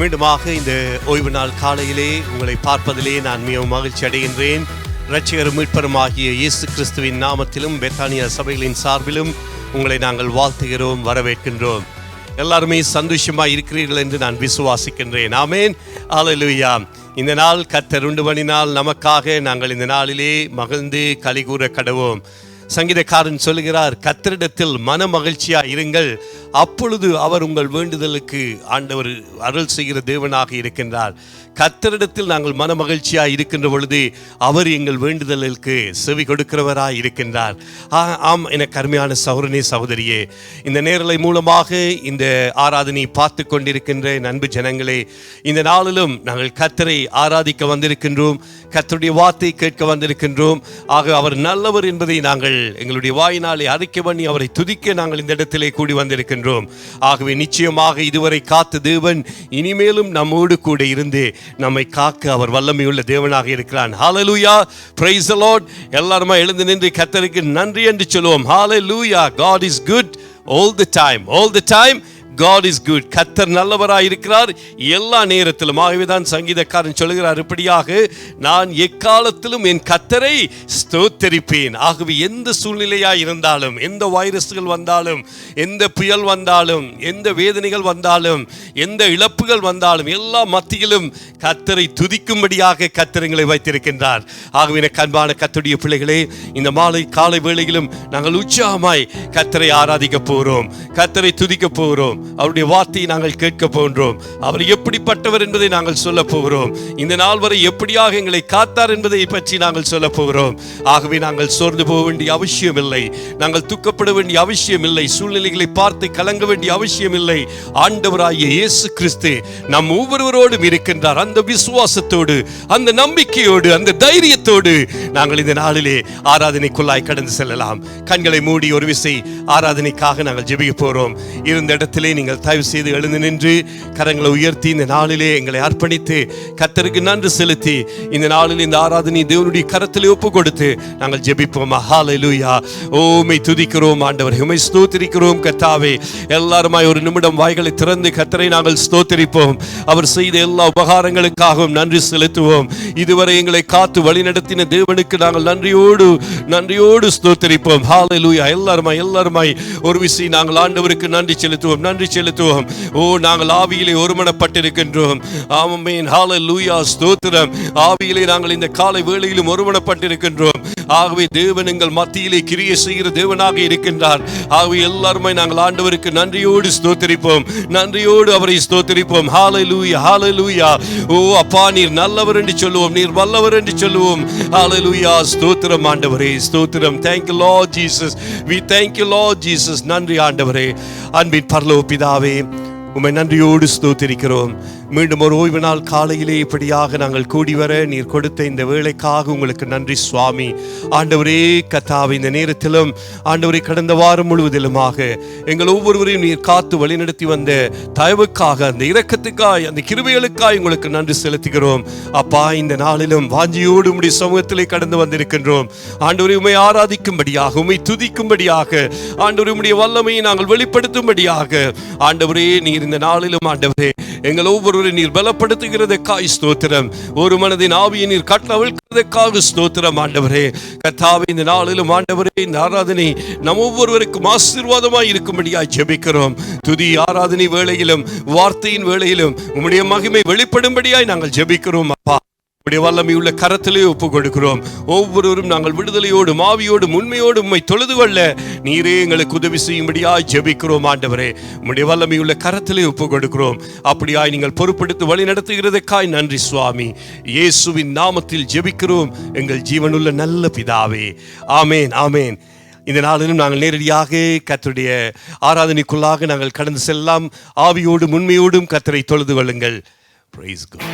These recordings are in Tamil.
மீண்டுமாக இந்த ஓய்வு நாள் காலையிலே உங்களை பார்ப்பதிலே நான் மிகவும் மகிழ்ச்சி அடைகின்றேன். இரட்சகரும் மீட்பருமாகிய இயேசு கிறிஸ்துவின் நாமத்திலும் பெத்தானியா சபைகளின் சார்பிலும் உங்களை நாங்கள் வாழ்த்துகிறோம், வரவேற்கின்றோம். எல்லாருமே சந்தோஷமாக இருக்கிறீர்கள் என்று நான் விசுவாசிக்கின்றேன். ஆமேன், அல்லேலூயா. இந்த நாள் கர்த்தர் உண்டு பண்ணினால் நமக்காக நாங்கள் இந்த நாளிலே மகிழ்ந்து கலிகூற கடவோம். சங்கீதக்காரன் சொல்லுகிறார், கர்த்தரிடத்தில் மன மகிழ்ச்சியாக இருங்கள், அப்பொழுது அவர் உங்கள் வேண்டுதலுக்கு ஆண்டவர் அருள் செய்கிற தேவனாக இருக்கின்றார். கர்த்தரிடத்தில் நாங்கள் மன மகிழ்ச்சியாக இருக்கின்ற பொழுது அவர் எங்கள் வேண்டுதலுக்கு செவி கொடுக்கிறவராக இருக்கின்றார். ஆம், எனக்கு அருமையான சகோதரனே சகோதரியே, இந்த நேரலை மூலமாக இந்த ஆராதனை பார்த்து கொண்டிருக்கின்ற அன்பு ஜனங்களே, இந்த நாளிலும் நாங்கள் கர்த்தரை ஆராதிக்க வந்திருக்கின்றோம், கர்த்தருடைய வார்த்தை கேட்க வந்திருக்கின்றோம். ஆக அவர் நல்லவர் என்பதை நாங்கள் எங்களுடைய வாயினாலே அறிக்கை பண்ணி அவரை துதிக்க நாங்கள் இந்த இடத்திலே கூடி வந்திருக்கின்றோம். ஆகவே நிச்சயமாக இதுவரை காத்த தேவன் இனிமேலும் நம்மோடு கூட இருந்து நம்மை காக்க அவர் வல்லமையுள்ள தேவனாக இருக்கிறான். ஹல்லேலூயா, பிரைஸ் தி லார்ட். எல்லாரும் எழுந்து நின்று கர்த்தருக்கு நன்றி என்று சொல்லுவோம். ஹல்லேலூயா. God is good all the time. All the time God is good. கர்த்தர் நல்லவராய் இருக்கிறார் எல்லா நேரத்திலும். ஆகவே தான் சங்கீதக்காரன் சொல்கிறார் இப்படியாக, நான் எக்காலத்திலும் என் கர்த்தரை ஸ்தோத்தரிப்பேன். ஆகவே எந்த சூழ்நிலையாய் இருந்தாலும், எந்த வைரஸ்கள் வந்தாலும், எந்த புயல் வந்தாலும், எந்த வேதனைகள் வந்தாலும், எந்த இழப்புகள் வந்தாலும், எல்லா மத்தியிலும் கர்த்தரை துதிக்கும்படியாக கர்த்தர் எங்களை வைத்திருக்கின்றார். ஆகவே எனக்கு அன்பான கர்த்தருடைய பிள்ளைகளே, இந்த மாலை காலை வேளையிலும் நாங்கள் உற்சாகமாய் கர்த்தரை ஆராதிக்க போகிறோம், கர்த்தரை துதிக்க போகிறோம், அவருடைய வார்த்தையை நாங்கள் கேட்க போகிறோம், அவர் எப்படிப்பட்டவர் என்பதை நாங்கள் சொல்ல போகிறோம், இந்த நாள் வரை எப்படியாக எங்களை காத்தார் என்பதை பற்றி நாங்கள் சொல்ல போகிறோம். ஆகவே நாங்கள் சோர்ந்து போக வேண்டிய அவசியம் இல்லை, நாங்கள் துக்கப்பட வேண்டிய அவசியம் இல்லை, சூழ்நிலைகளை பார்த்து கலங்க வேண்டிய அவசியம் இல்லை. ஆண்டவராகிய இயேசு கிறிஸ்து நம் ஒவ்வொருவரோடும் இருக்கின்றார். அந்த விசுவாசத்தோடு, அந்த நம்பிக்கையோடு, அந்த தைரியத்தோடு நாங்கள் இந்த நாளிலே ஆராதனைக்குள்ளாய் கடந்து செல்லலாம். கண்களை மூடி ஒரு விசை ஆராதனைக்காக நாங்கள் ஜெபிக்க போகிறோம். இருந்த இடத்திலே நீங்கள் தயவு செய்து எழுந்து நின்று கரங்களை உயர்த்தி இந்த நாளிலே எங்களை அர்ப்பணித்து கர்த்தருக்கு நன்றி செலுத்தி இந்த நாளில் இந்த ஆராதனை தேவனுடைய கரத்திலே ஒப்பு கொடுத்து நாங்கள் ஜெபிப்போம். ஹல்லேலூயா. உம்மை துதிக்கிறோம் ஆண்டவரே, உம்மை ஸ்தோத்திரிக்கிறோம் கர்த்தாவே. எல்லாருமாய் ஒரு நிமிடம் வாய்களை திறந்து கர்த்தரை நாங்கள் ஸ்தோத்திரிப்போம். அவர் செய்த எல்லா உபகாரங்களுக்காகவும் நன்றி செலுத்துவோம். இதுவரை எங்களை காத்து வழிநடத்தின தேவனுக்கு நாங்கள் நன்றியோடு ஸ்தோத்திரிப்போம். ஹல்லேலூயா. எல்லாருமாய் ஒரு விசை நாங்கள் ஆண்டவருக்கு நன்றி செலுத்துவோம். ஓ, நாங்கள் ஆவியிலே ஒருமனப்பட்டிருக்கின்றோம். ஆமென், ஹல்லேலூயா, ஸ்தோத்திரம். ஆவியிலே நாங்கள் இந்த காலை வேளையிலும் ஒருமனப்பட்டிருக்கின்றோம். ஆகவே தேவன் எங்கள் மத்தியிலே கிரியை செய்கிற தேவனாக இருக்கின்றார். ஆகவே எல்லாருமே நாங்கள் ஆண்டவருக்கு நன்றியோடு ஸ்தோத்திரிப்போம், நன்றியோடு அவரை ஸ்தோத்திரிப்போம். ஹல்லேலூயா, ஹல்லேலூயா. ஓ அப்பா, நீர் நல்லவர் என்று சொல்லுவோம், நீர் வல்லவர் என்று சொல்லுவோம். ஹல்லேலூயா, ஸ்தோத்திரம் ஆண்டவரே, ஸ்தோத்திரம். Thank you Lord Jesus. We thank you Lord Jesus. நன்றி ஆண்டவரே. அன்பின் பரலோக பிதாவே, உம்மை நன்றியோடு ஸ்தோத்திரிக்கிறோம். மீண்டும் ஒரு ஓய்வு நாள் காலையிலே இப்படியாக நாங்கள் கூடி வர நீர் கொடுத்த இந்த வேளைக்காக உங்களுக்கு நன்றி சுவாமி. ஆண்டவரே கர்த்தாவே, இந்த நேரத்திலும் ஆண்டவரே கடந்த வாரம் முழுவதிலுமாக எங்கள் ஒவ்வொருவரையும் நீர் காத்து வழிநடத்தி வந்த தயவுக்காக, அந்த இரக்கத்துக்காய், அந்த கிருபைகளுக்காய் உங்களுக்கு நன்றி செலுத்துகிறோம். அப்பா, இந்த நாளிலும் வாஞ்சியோடு உம்முடைய சமூகத்திலே கடந்து வந்திருக்கின்றோம். ஆண்டவரே, உம்மை ஆராதிக்கும்படியாக, உம்மை துதிக்கும்படியாக, ஆண்டவரே உம்முடைய வல்லமையை நாங்கள் வெளிப்படுத்தும்படியாக, ஆண்டவரே நீர் இந்த நாளிலும் ஆண்டவரே எங்கள் ஒவ்வொரு நீர் பலப்படுத்துகிறதற்காக ஸ்தோத்திரம். ஒரு மனதின் ஆவியை நீர் கட்டவிழ்க்கிறதற்காக ஸ்தோத்திரம் ஆண்டவரே. கர்த்தாவே, இந்த நாளிலும் ஆண்டவரே இந்த ஆராதனை நம் ஒவ்வொருவருக்கும் ஆசீர்வாதமாய் இருக்கும்படியாய் ஜெபிக்கிறோம். துதி ஆராதனை வேளையிலும் வார்த்தையின் வேளையிலும் உம்முடைய மகிமை வெளிப்படும்படியாய் நாங்கள் ஜெபிக்கிறோம். அப்பா, உம்முடைய வல்லமையுள்ள கரத்திலே ஒப்பு கொடுக்கிறோம். ஒவ்வொருவரும் நாங்கள் விடுதலையோடும் ஆவியோடும் உண்மையோடும் உம்மை தொழுது கொள்ள நீரே எங்களுக்கு உதவி செய்யும்படியாய் ஜெபிக்கிறோம் ஆண்டவரே. உம்முடைய வல்லமையுள்ள கரத்திலே ஒப்பு கொடுக்கிறோம். அப்படியாய் நீங்கள் பொறுப்படுத்தி வழி நடத்துகிறதற்காய் நன்றி சுவாமி. இயேசுவின் நாமத்தில் ஜெபிக்கிறோம் எங்கள் ஜீவனுள்ள நல்ல பிதாவே. ஆமேன், ஆமேன். இந்த நாளிலும் நாங்கள் நேரடியாக கர்த்தருடைய ஆராதனைக்குள்ளாக நாங்கள் கடந்து செல்லலாம். ஆவியோடும் உண்மையோடும் கர்த்தரை தொழுது கொள்ளுங்கள். Praise God.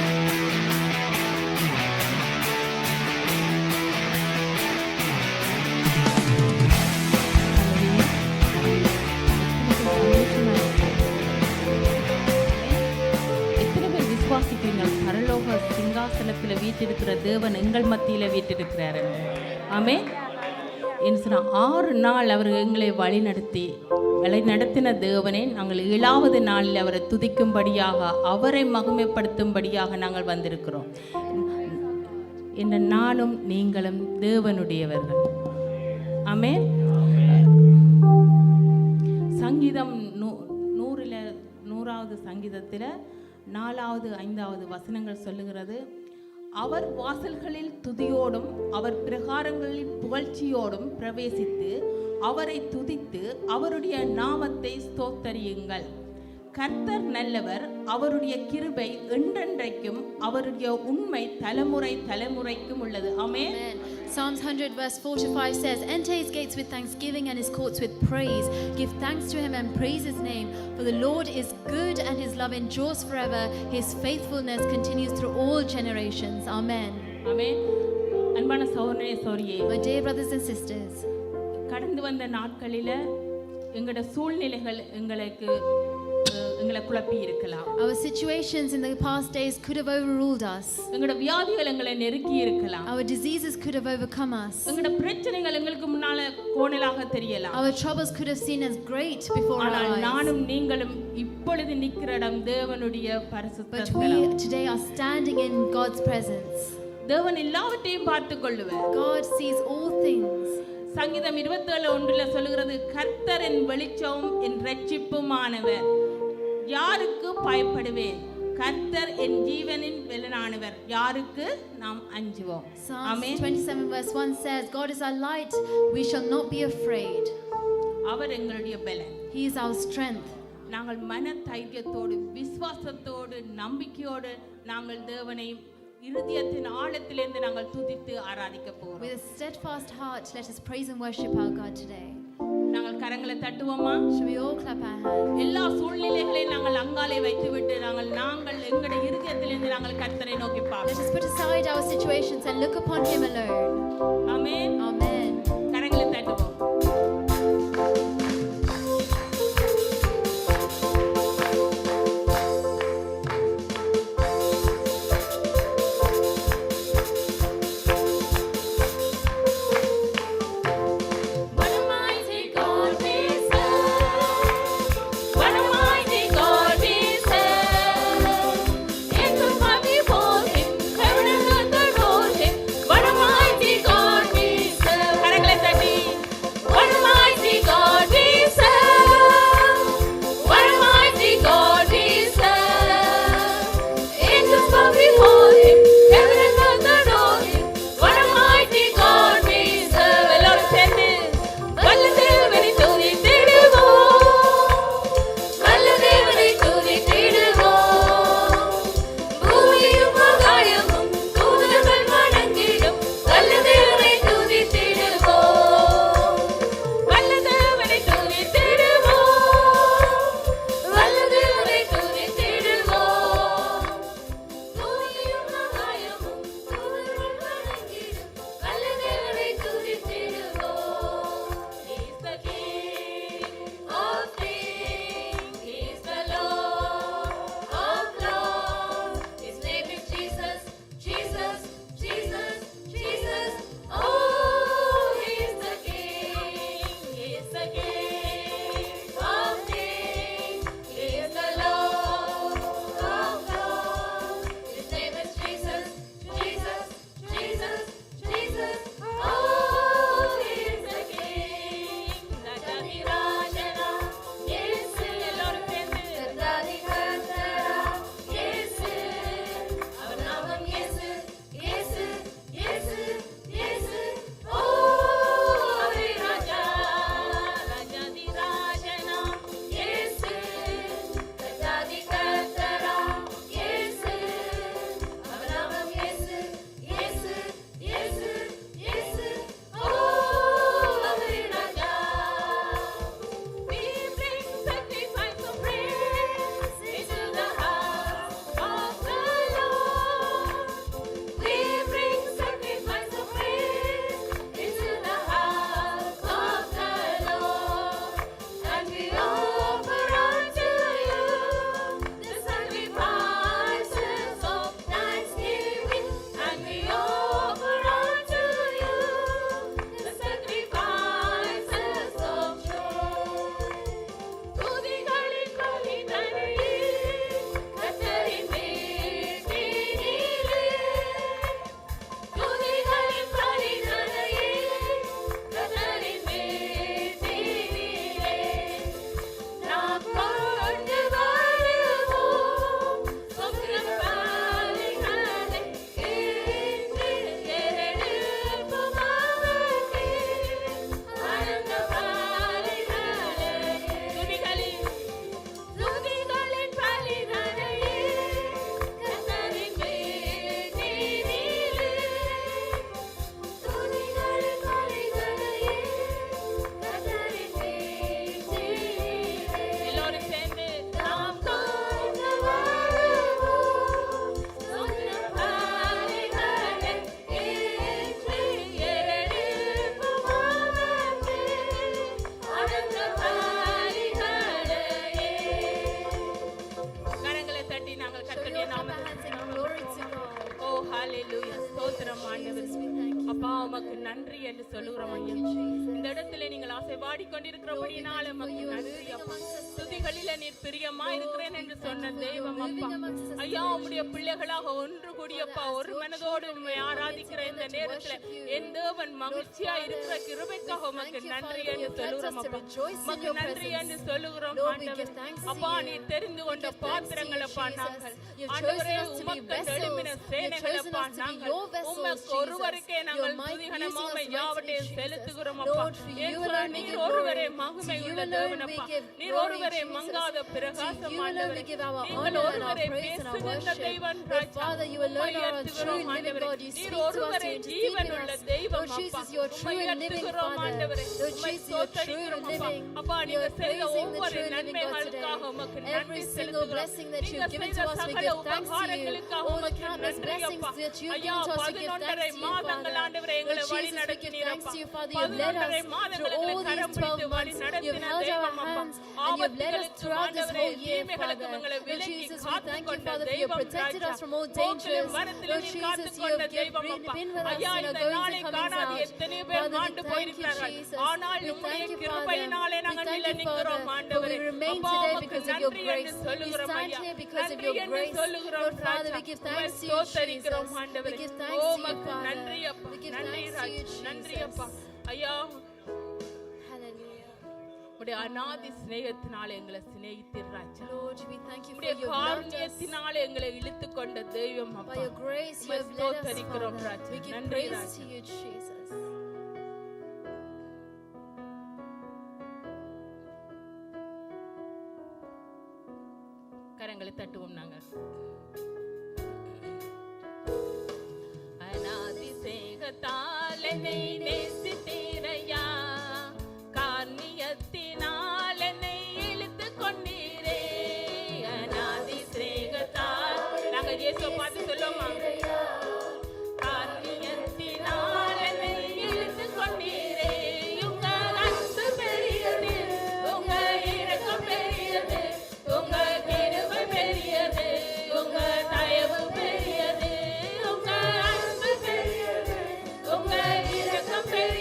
சிங்காசனத்தில் வீட்டிருக்கிற தேவன் எங்கள் மத்தியில் வீட்டிருக்கிறார். ஆமென். என்ன சொன்னா 6 நாள் அவர் எங்களை வழிநடத்தின தேவனே, நாங்கள் 7வது நாளில் அவரை துதிக்கும்படியாக, அவரை மகிமைப்படுத்தும்படியாக நாங்கள் வந்திருக்கிறோம். என்ற நானும் நீங்களும் தேவனுடையவர்கள். ஆமென். சங்கீதம் 100வது சங்கீதத்தில் 4வது 5வது வசனங்கள் சொல்லுகிறது, அவர் வாசல்களில் துதியோடும் அவர் பிரகாரங்களில் புகழ்ச்சியோடும் பிரவேசித்து அவரை துதித்து அவருடைய நாமத்தை ஸ்தோத்தரியுங்கள். கர்த்தர் நல்லவர், அவருடைய கிருபை என்றென்றைக்கும், அவருடைய உண்மை தலைமுறை தலைமுறைக்கும் உள்ளது. ஆமென். Psalms 100 verse 4-5 says, enter his gates with thanksgiving and his courts with praise. Give thanks to him and praise his name. For the Lord is good and his love endures forever. His faithfulness continues through all generations. Amen. ஆமென். அன்பான சகோதரனே சகோதரியே, My dear brothers and sisters, கடந்து வந்த நாட்களில் எங்களோட சூழ்நிலைகள் எங்களை குழப்பி இருக்கலாம். our situations in the past days could have overruled us. எங்களோட வியாதிகள் எங்களை நெருக்கி இருக்கலாம். Our diseases could have overcome us. எங்களோட பிரச்சனைகள் எங்களுக்கு முன்னால கோணலாக தெரியலாம். Our troubles could have seen as great before our ஆனால் eyes. நானும் நீங்களும் இப்பொழுது நிற்கிற இடம் தேவனுடைய பரிசுத்த But ஸ்தலம். we today are standing in God's presence. தேவன் எல்லாவற்றையும் பார்த்துக் கொள்ளுவார். God sees all things. சங்கீதம் 27:1 சொல்லுகிறது, கர்த்தர் என் வெளிச்சமும் என் இரட்சிப்புமானவர், யாருக்கு பயப்படுவேன்? கர்த்தர் என் ஜீவனின் வெலனானவர், யாருக்கு நாம் அஞ்சுவோம்? Psalms amen. 27 verse 1 says, God is our light, we shall not be afraid. அவர் எங்களுடைய பலன். He is our strength. நாங்கள் மன தைரியத்தோடு, விசுவாசத்தோடு, நம்பிக்கையோடு நாங்கள் தேவனை இருதயத்தின் ஆழத்திலிருந்து நாங்கள் துதித்து ஆராதிக்க போகிறோம். With a steadfast heart, let us praise and worship our God today. நாங்கள் கரங்களை தட்டுவோமா? Shall we all clap our hands? எல்லா சூழ்நிலைகளையும் நாங்கள் அங்காலே வைத்துவிட்டு நாங்கள் எங்களுடைய இருதயத்திலிருந்து நாங்கள் கர்த்தரை நோக்கி Let பார்ப்போம். us put aside our situations and look upon Him alone. Amen. Amen. கரங்களை தட்டுவோம். What a mighty God we serve. What a mighty God we serve. Angels bow before Him, heaven and earth adore Him. What a mighty God we serve. அப்பா உமக்கு நன்றி என்று சொல்லுகிறோம் ஐயா. இந்த இடத்துல நீங்கள் ஆசைவாடி கொண்டிருக்கிறபடினால உமக்கு நன்றி அப்பா. துதிகளில நீர் பிரியமா இருக்கிறேன் என்று சொன்ன தெய்வம் அப்பா. ஐயா உம்முடைய பிள்ளைகளாக ஒன்று கூடியப்பா ஒரு மனதோடு உம்மை ஆராதிக்கிற இந்த நேரத்துல என் தேவன் மகிழ்ச்சியா இருக்கிற கிருபைக்காக உமக்கு நன்றி என்று சொல்லுகிறோம் அப்பா. உமக்கு நன்றி என்று சொல்லுகிறோம் ஆண்டவர். அப்பா நீர் தெரிந்து கொண்ட பாத்திரங்கள் அப்பா நாங்கள் ஆண்டவரே உமக்கு எழும்பின சேனைகள் அப்பா நாங்கள் உமக்கு ஒருவருக்கே நாங்கள் துதிகனமாமை யாவற்றையும் செலுத்துகிறோம் அப்பா. நீர் ஒருவரே மகிமை உள்ள தேவன் அப்பா. நீர் ஒருவரே மங்காத பிரகாசம் ஆண்டவரே. நீங்கள் ஒருவரே பேசுகின்ற தெய்வம் ராஜா. உம்மை உயர்த்துகிறோம் ஆண்டவரே. நீர் ஒருவரே ஜீவன் உள்ள தெய்வம் அப்பா. உம்மை உயர்த்துகிறோம் ஆண்டவரே. உம்மை ஸ்தோத்திரிக்கிறோம் அப்பா. அப்பா நீங்க செய்த ஒவ்வொரு நன்மைகளுக்காக உமக்கு நன்றி செலுத்துகிறோம். நீங்க செய்த சகல உபகாரங்களுக்காக உமக்கு நன்றி அப்பா. ஐயா 11 மாதங்கள் ஆண்டவரே எங்களை வழி நடத்தினீர் அப்பா. 11 மாதங்கள் எங்களை கரம் பிடித்து வழி நடத்தின தெய்வம் அப்பா. ஆபத்துகளுக்கு ஆண்டவரே தீமைகளுக்கு எங்களை விலக்கி காத்துக்கொண்ட தெய்வம் ராஜா. போக்கிலும் வரத்திலும் நீர் காத்துக்கொண்ட தெய்வம் அப்பா. ஐயா இந்த நாளை காணாது எத்தனை பேர் மாண்டு போயிருக்கிறார்கள். ஆனால் உம்முடைய கிருபையினாலே நாங்கள் நிலைநிற்கிறோம் ஆண்டவரே. அப்பா உமக்கு நன்றி என்று சொல்லுகிறோம் ஐயா. நன்றி என்று சொல்லுகிறோம் ராஜா. உம்மை ஸ்தோத்திரிக்கிறோம் ஆண்டவரே. உமக்கு நன்றி அப்பா. நன்றி ராஜா. நன்றி அப்பா. ஐயா உம்முடைய அநாதி சிநேகத்தினாலே எங்களை சிநேகித்தீர் ராஜா. Lord, we thank you for உம்முடைய your love. காருண்யத்தினாலே எங்களை இழுத்துக் கொண்ட தெய்வம் By அப்பா. your grace, you உம்மை have led us, ஸ்தோத்திரிக்கிறோம் Father. ராஜா. We give நன்றி praise Raja. to you, Jesus. கரங்களை தட்டுவோம் நாங்கள். அநாதி சேகத்தால் என்னை நேசித்தீரையா, கார்ணியத்தினால் என்னை இழுத்துக் கொண்டீரே. அநாதி சேகத்தால் நாங்கள் இயேசுவை பார்த்து சொல்லுவோமா? கார்ணியத்தினால் என்னை இழுத்துக் கொண்டீரே. உங்க அன்பு பெரியது, உங்க இரக்கம் பெரியது, உங்க கிருபை பெரியது, உங்க தயவு பெரியது, உங்க அன்பு பெரியது, உங்க இரக்கம் பெரியது.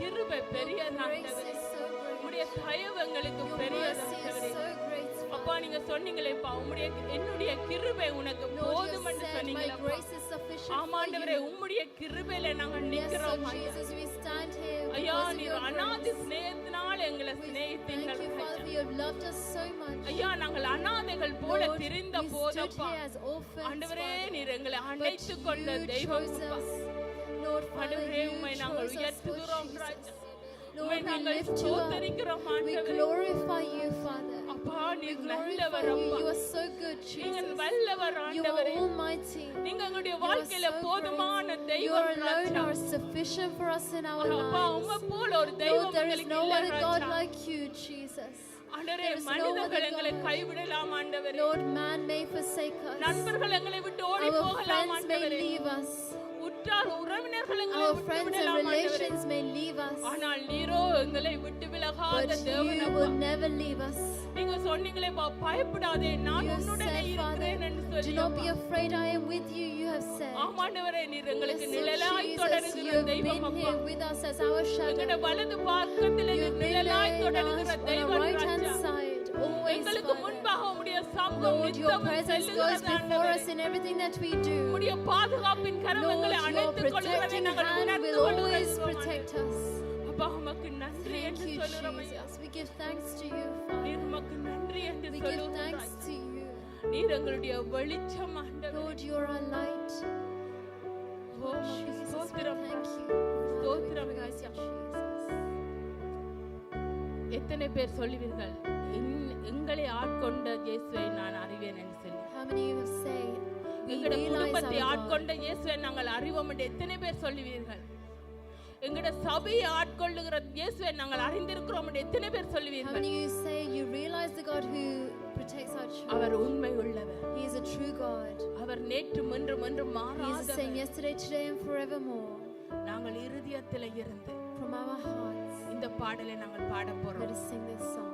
கிருபை Your grace பெரியதாண்டவரே. is so great. உம்முடைய தயவு எங்களுக்கு Your mercy பெரியதாண்டவரே. is so great. அப்பா நீங்க சொன்னீங்களேப்பா என்னுடைய கிருபை உனக்கு Lord, you போதும் என்று said my சொன்னீங்களப்பா. grace is sufficient for ஆமாண்டவரே you. உம்முடைய கிருபையில நாங்க Yes, நிக்கிறோம் Lord ஐயா. Jesus, we stand here ஐயா because of நீர் your அநாதி grace. சிநேகத்தினால எங்களை We சிநேகித்தீங்கள் thank you, Father, for you have loved us so much. ஐயா நாங்கள் அநாதைகள் போல Lord, திரிந்த we stood போதப்பா here as orphans, ஆண்டவரே Father. நீர் எங்களை But அணைத்துக் கொண்ட you தெய்வம் chose அப்பா. us. Lord, Father, ஆண்டவரே you உம்மை நாங்கள் chose us, Lord உயர்த்துகிறோம் Jesus. ராஜா. Lord, உம்மை we நாங்கள் lift you up. ஸ்தோத்தரிக்கிறோம் We ஆண்டவரே. glorify you, Father. அப்பா We நீர் glorify நல்லவர் you. அப்பா. You are so good, நீங்கள் Jesus. வல்லவர் You are ஆண்டவரே. almighty. நீங்க எங்களுடைய You are வாழ்க்கையில so போதுமான great. You தெய்வம் are alone Raja. are sufficient for us in our அப்பா உம்மை lives. போல ஒரு Lord, தெய்வம் there is எங்களுக்கு no இல்ல other God Raja. like you, Jesus. ஆண்டவரே there is no மனிதர்கள் other எங்களை God. கைவிடலாம் ஆண்டவரே. Lord, man may forsake us. நண்பர்கள் எங்களை விட்டு ஓடி Our போகலாம் friends may ஆண்டவரே. leave us. உற்றார் உறவினர்கள் எங்களை Our விட்டு friends and விடலாம் ஆண்டவரே. relations may leave us. ஆனால் நீரோ எங்களை விட்டு விலகாத But தேவன் you அப்பா. will never leave us. நீங்க சொன்னீங்களே பா பயப்படாதே நான் You உன்னுடனே said, Father, இருக்கிறேன் என்று do சொல்லி not be afraid, I am with you, you have said. ஆமாண்டவரே நீர் Yes, எங்களுக்கு Lord நிழலாய் Jesus, you தொடருகிற have தெய்வம் been அப்பா. here with us as our எங்களுடைய shadow. வலது பக்கத்திலே You நீர் have been நிழலாய் there in தொடருகிற us on our தெய்வம் right hand ராஜா. side, always, எங்களுக்கு Father. முன்பாக உம்முடைய சமூகம் Lord, your நித்தமும் presence goes செல்லுகிறது before ஆண்டவரே. us in everything that we do. உம்முடைய பாதுகாப்பின் கரம் Lord, எங்களை your அணைத்துக் கொள்கிறதை protecting நாங்கள் hand உணர்ந்து will always கொள்கிறோம் protect us. அப்பா உமக்கு நன்றி Thank என்று you, சொல்லுறோம் ஐயா. Jesus. We give thanks to you, Father. நீர் உமக்கு நன்றி என்று We give சொல்லுகிறோம் thanks ராஜா. to you. நீர் எங்களுடைய வெளிச்சம் ஆண்டவரே. Lord, you're our light. ஓ உமக்கு Jesus, we ஸ்தோத்திரம். thank you. Father, we ஸ்தோத்திரம் praise ராஜா. you, Jesus. எத்தனை பேர் சொல்லுவீர்கள் எங்களை ஆட்கொண்ட இயேசுவை நான் அறிவேன் என்று சொல்லி How many of you say, we எங்களுடைய realize குடும்பத்தை our God? ஆட்கொண்ட இயேசுவை நாங்கள் அறிவோம் என்று எத்தனை பேர் சொல்லுவீர்கள் எங்களுடைய சபையை ஆட்கொள்ளுகிற இயேசுவை நாங்கள் அறிந்திருக்கிறோம் என்று எத்தனை பேர் How சொல்லுவீர்கள் many of you say you realize the God who protects our children? அவர் உண்மை உள்ளவர் He is a true God. அவர் நேற்று இன்றும் He is the same மாறாதவர் yesterday, today, and forevermore. நாங்கள் இருதயத்தில் இருந்து From our hearts, இந்த பாடலை நாங்கள் பாட let போறோம் us sing this song.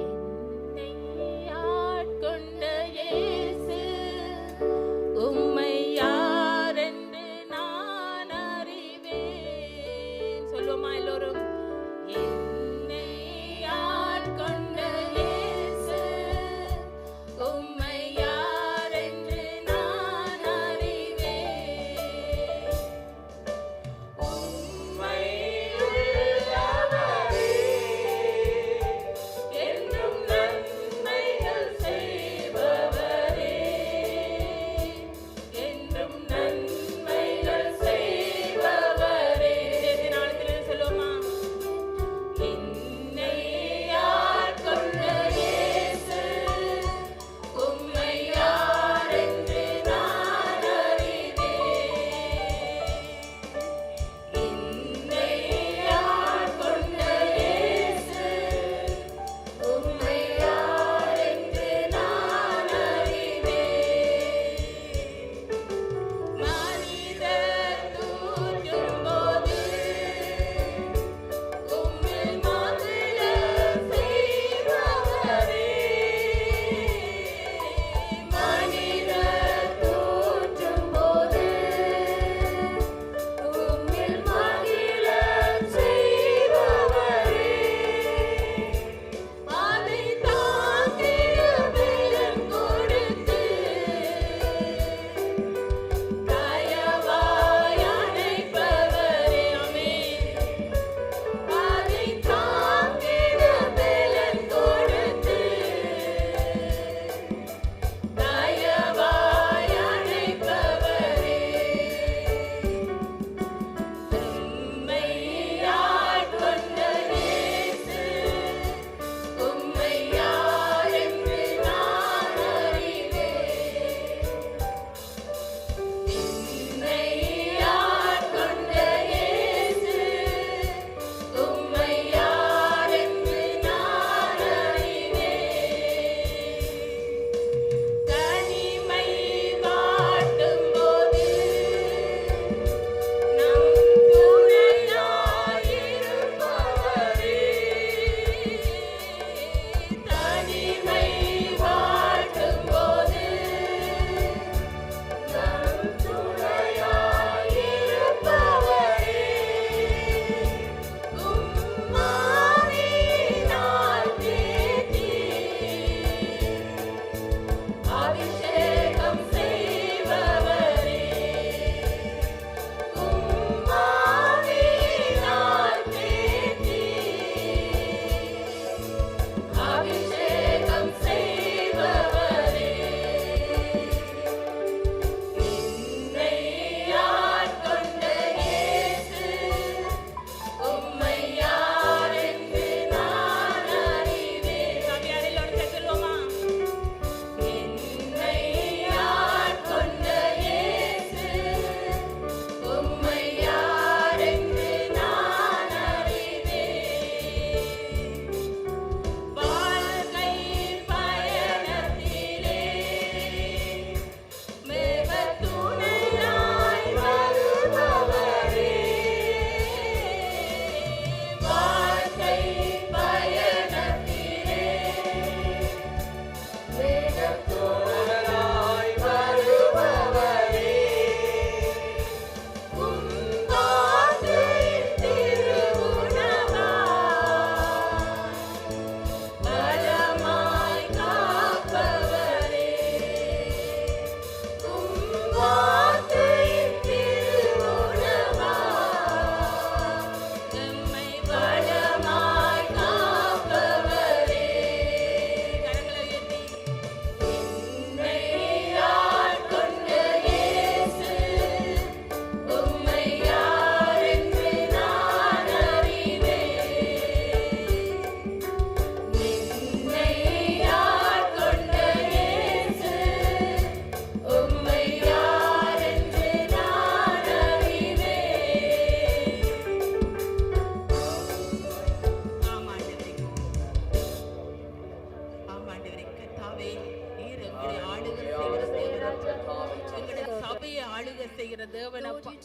என்னை ஆட்கொண்ட இயேசு உம்மை யாரென்று நான் அறிவேன். சொல்லுவோமா எல்லோரும்? என்னை ஆட்கொண்ட இயேசு உம்மை யாரென்று நான் அறிவேன். உம்மை உள்ளவரே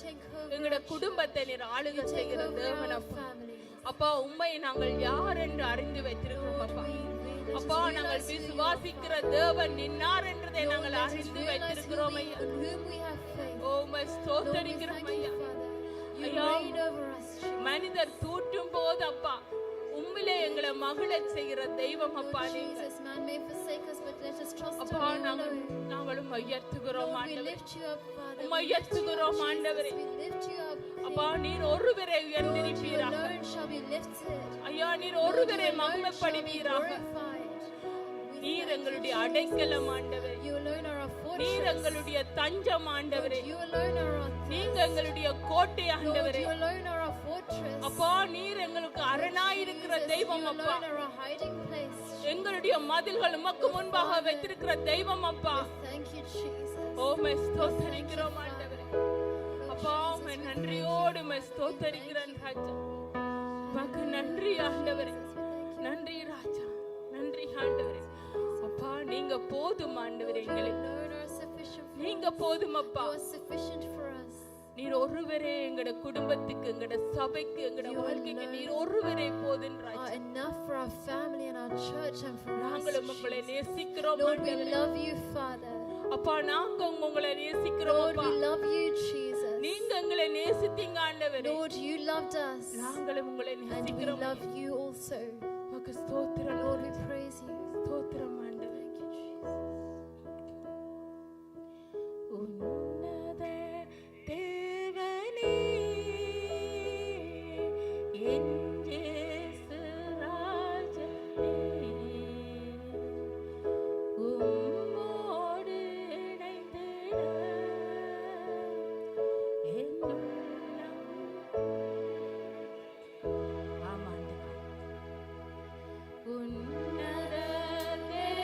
take over எங்களுடைய our குடும்பத்தை நீர் church. ஆளுகை You take செய்கிற over தேவன் our அப்பா. families. அப்பா உம்மை நாங்கள் யார் என்று அறிந்து வைத்திருக்கிறோம் அப்பா. அப்பா நாங்கள் விசுவாசிக்கிற தேவன் நின்னார் என்றதை நாங்கள் அறிந்து வைத்திருக்கிறோம் ஐயா. On whom we have faith. ஓ உம்மை Lord, we ஸ்தோத்தரிக்கிறோம் thank ஐயா. you, Father. You ஐயா, reign over us, Jesus. மனிதர் தூற்றும் போது அப்பா உம்மிலே எங்களை மகிழச் செய்கிற தெய்வம் அப்பா Lord நீங்க. Jesus, man may forsake us, but let us trust அப்பா in you alone. நாங்களும் உயர்த்துகிறோம் Lord, we ஆண்டவரே. lift you up, Father. உம்மை We lift you up, உயர்த்துகிறோம் ஆண்டவரே. Jesus. We lift you up. அப்பா நீர் ஒருவரை Lord, you உயர்ந்திருப்பீராக. alone shall be lifted. ஐயா நீர் Lord, you ஒருவரை alone shall be மகிமைப்படுவீராக. glorified. We நீர் thank எங்களுடைய you, அடைக்கலம் Jesus. ஆண்டவரே. You alone are our நீர் fortress. எங்களுடைய தஞ்சம் Lord, ஆண்டவரே. you alone are our நீங்க throne. எங்களுடைய கோட்டை Lord, ஆண்டவரே. you alone are our fortress. அப்பா நீர் எங்களுக்கு அரணாயிருக்கிற Jesus, தெய்வம் you அப்பா. alone are our hiding place. எங்களுடைய மதில்கள் உமக்கு முன்பாக வைத்திருக்கிற தெய்வம் அப்பா. Thank you, Jesus. Oh my ஸ்தோத்தரிக்கிறோம் ஆண்டவரே. அப்பா உம்மை நன்றியோடு உம்மை ஸ்தோத்தரிக்கிறேன் ராஜா. உமக்கு நன்றி ஆண்டவரே. நன்றி ராஜா. நன்றி ஆண்டவரே. அப்பா நீங்க போதும் ஆண்டவரே You எங்களுக்கு. alone are sufficient for நீங்க us. போதும் அப்பா. You are sufficient for us. நீர் ஒருவரே எங்கட குடும்பத்துக்கு எங்கட சபைக்கு எங்கட You வாழ்க்கைக்கு alone நீர் ஒருவரே போதும் ராஜா. Are enough for our family and our church and for us. நாங்களும் உங்களை Jesus. நேசிக்கிறோம் Lord, we ஆண்டவரே. love you, Father. அப்பா நாங்க உங்களை நேசிக்கிறோம் Lord, அப்பா. we love you, Jesus. நீங்க எங்களை நேசித்தீங்க ஆண்டவரே. Lord, you loved us. நாங்களும் உங்களை And we நேசிக்கிறோம். love you also. உமக்கு ஸ்தோத்திரம் Lord, we praise you. ஸ்தோத்திரம் ஆண்டவரே. Thank you, Jesus. உன்னத தேவனே என் இயேசு ராஜனே உம்மோடு இணைந்திட என் உள்ளம் ஆமாண்டவா உன்னத தேவனே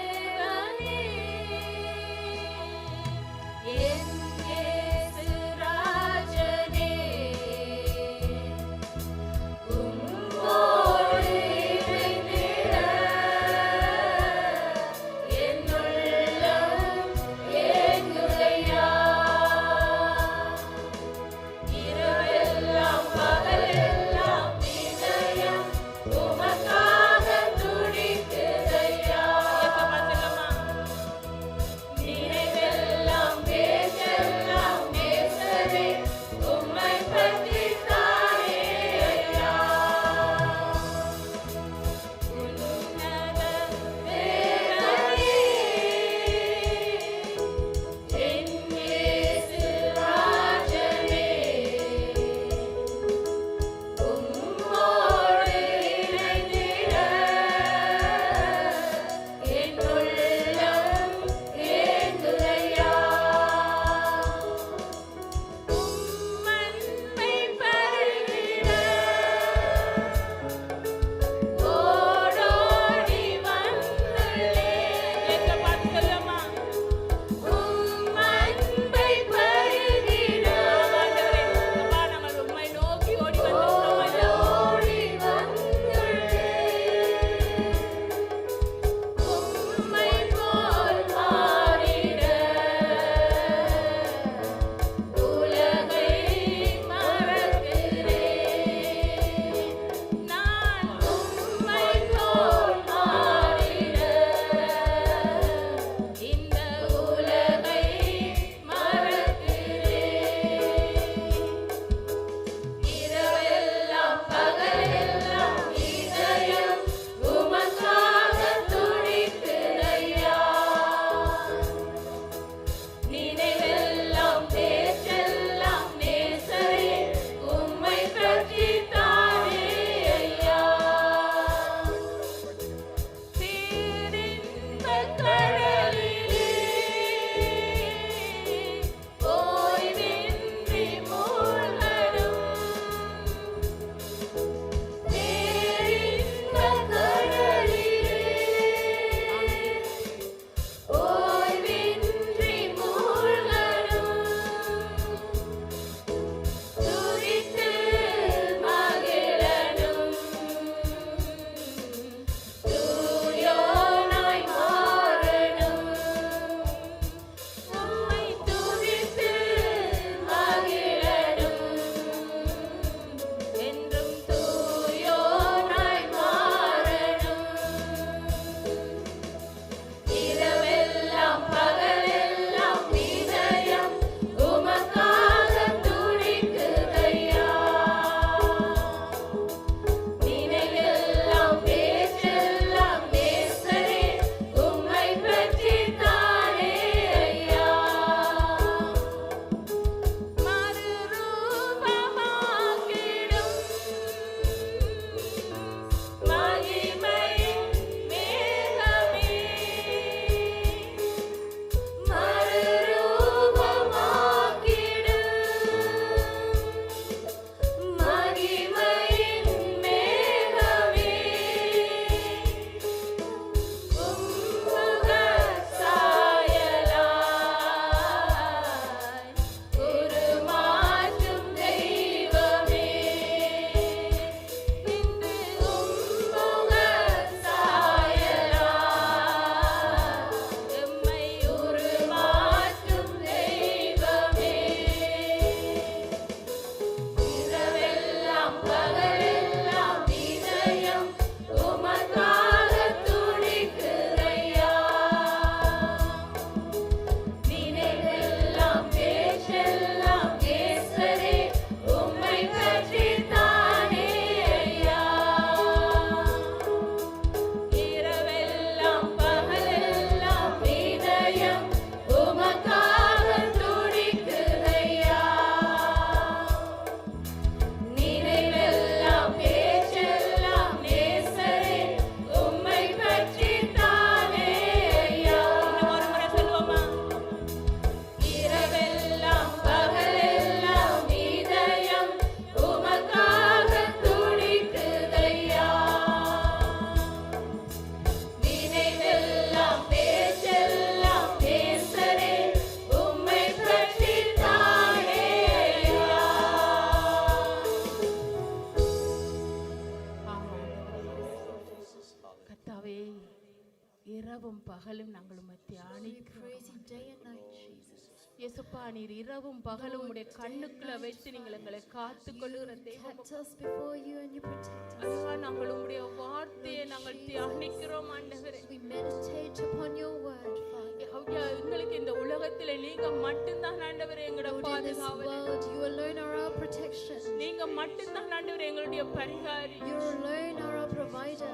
இரவும் பகலும் நாங்கள் உம்மை We தியானிக்கிறோம். praise you day and night, Jesus. இயேசுப்பா, நீர் இரவும் பகலும் உடைய கண்ணுக்குள்ள வைத்து நீங்கள் எங்களை காத்துக்கொள்ளுகிற தெய்வம். Kept us before you and you protect us. ஐயா, நாங்கள் உம்முடைய வார்த்தையை நாங்கள் தியானிக்கிறோம் ஆண்டவரே. We meditate upon your word, Father. ஐயா, எங்களுக்கு இந்த உலகத்துல நீங்க மட்டும்தான் ஆண்டவரே எங்களோட Lord, in this பாதுகாவலர். world, you alone are our protection. நீங்க மட்டும்தான் ஆண்டவரே எங்களுடைய பரிகாரி. You alone are our provider.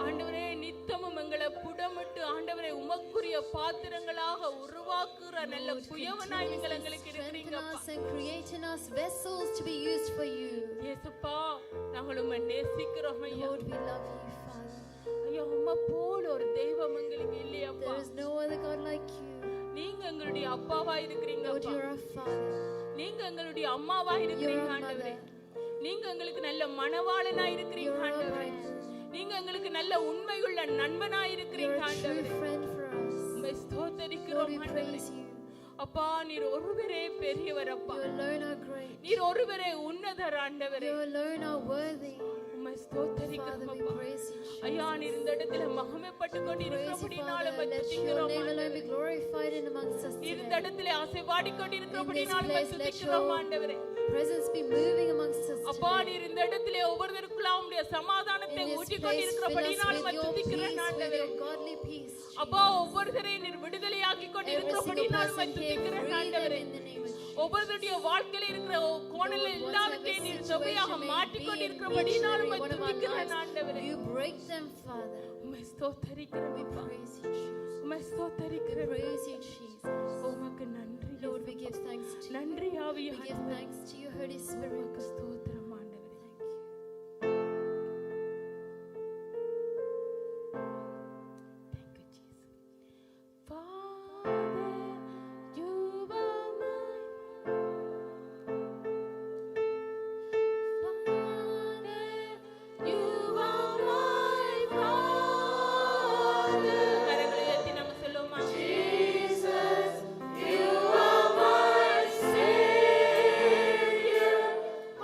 ஆண்டவரே, நித்தமும் எங்களை புடமிட்டு ஆண்டவரே உமக்குரிய பாத்திரங்களாக உருவாக்குற நல்ல குயவனாய் நீங்கள் எங்களுக்கு Strengthen இருக்கிறீங்கப்பா. us and create in us vessels to be used for you. இயேசுப்பா, நாங்கள் உம்மை நேசிக்கிறோம் ஐயா. Lord, we love you, Father. ஐயா, உம்மை போல ஒரு தெய்வம் எங்களுக்கு இல்லையப்பா. There is no other God like you. நீங்க எங்களுடைய அப்பாவா Lord, இருக்கிறீங்கப்பா. you're our Father. நீங்க எங்களுடைய அம்மாவா You're இருக்கிறீங்க our ஆண்டவரே. mother. நீங்க எங்களுக்கு நல்ல மணவாளனா இருக்கிறீங்க You're our ஆண்டவரே. friend. நீங்க எங்களுக்கு நல்ல உண்மையுள்ள நண்பனா You're இருக்கிறீங்க a true ஆண்டவரே. friend for us. உம்மை Lord, ஸ்தோத்திரிக்கிறோம் we ஆண்டவரே. praise you. அப்பா, நீர் ஒருவரே பெரியவர் அப்பா. You alone are great. நீர் ஒருவரே உன்னதர் ஆண்டவரே. You alone are worthy. உம்மை Father, ஸ்தோத்திரிக்கிறோம் we அப்பா. praise you, Jesus. ஐயா, நீர் இந்த இடத்துல மகிமைப்பட்டு கொண்டு Praise you, இருக்கிறபடினால Father. Let your துதிக்கிறோம் name alone be ஆண்டவரே. glorified in amongst us நீர் இந்த today. இடத்துல ஆசைவாடி கொண்டு இருக்கிறபடினால In this place, let துதிக்கிறோம் your ஆண்டவரே. Presence be moving amongst us அப்பா, today. நீர் இந்த இடத்துல ஒவ்வொருவருக்குள்ள உம்முடைய சமாதானத்தை In this ஊற்றி place, கொண்டு fill us இருக்கிறபடினால with your துதிக்கிறேன் peace, with ஆண்டவரே. your godly peace. அப்பா, ஒவ்வொருத்தரையும் நீர் விடுதலையாக்கி கொண்டு Every single இருக்கிறபடினால person here, துதிக்கிறேன் free them ஆண்டவரே. in the name of Jesus. ஒவ்வொருத்தருடைய வாழ்க்கையில இருக்கிற கோணல Lord, எல்லாவற்றையும் whatever நீர் செவ்வையாக situation may மாற்றிக் be கொண்டு in each and இருக்கிறபடினால every one of our துதிக்கிறேன் lives, ஆண்டவரே. you break them, Father. உம்மை ஸ்தோத்திரிக்கிறேன் We அப்பா. praise you, Jesus. உம்மை ஸ்தோத்திரிக்கிறேன். Praise you, Jesus. உமக்கு நன்றி. Lord, we give thanks to you. நன்றி We ஆவியானவரே. give thanks to you, Holy Spirit. உமக்கு ஸ்தோத்திரம் ஆண்டவரே. Thank you. Thank you, Jesus. Father, you are mine. Father, you are my Father. கரங்களை உயர்த்தி நாம சொல்லுவோமா? Jesus, you are my Savior.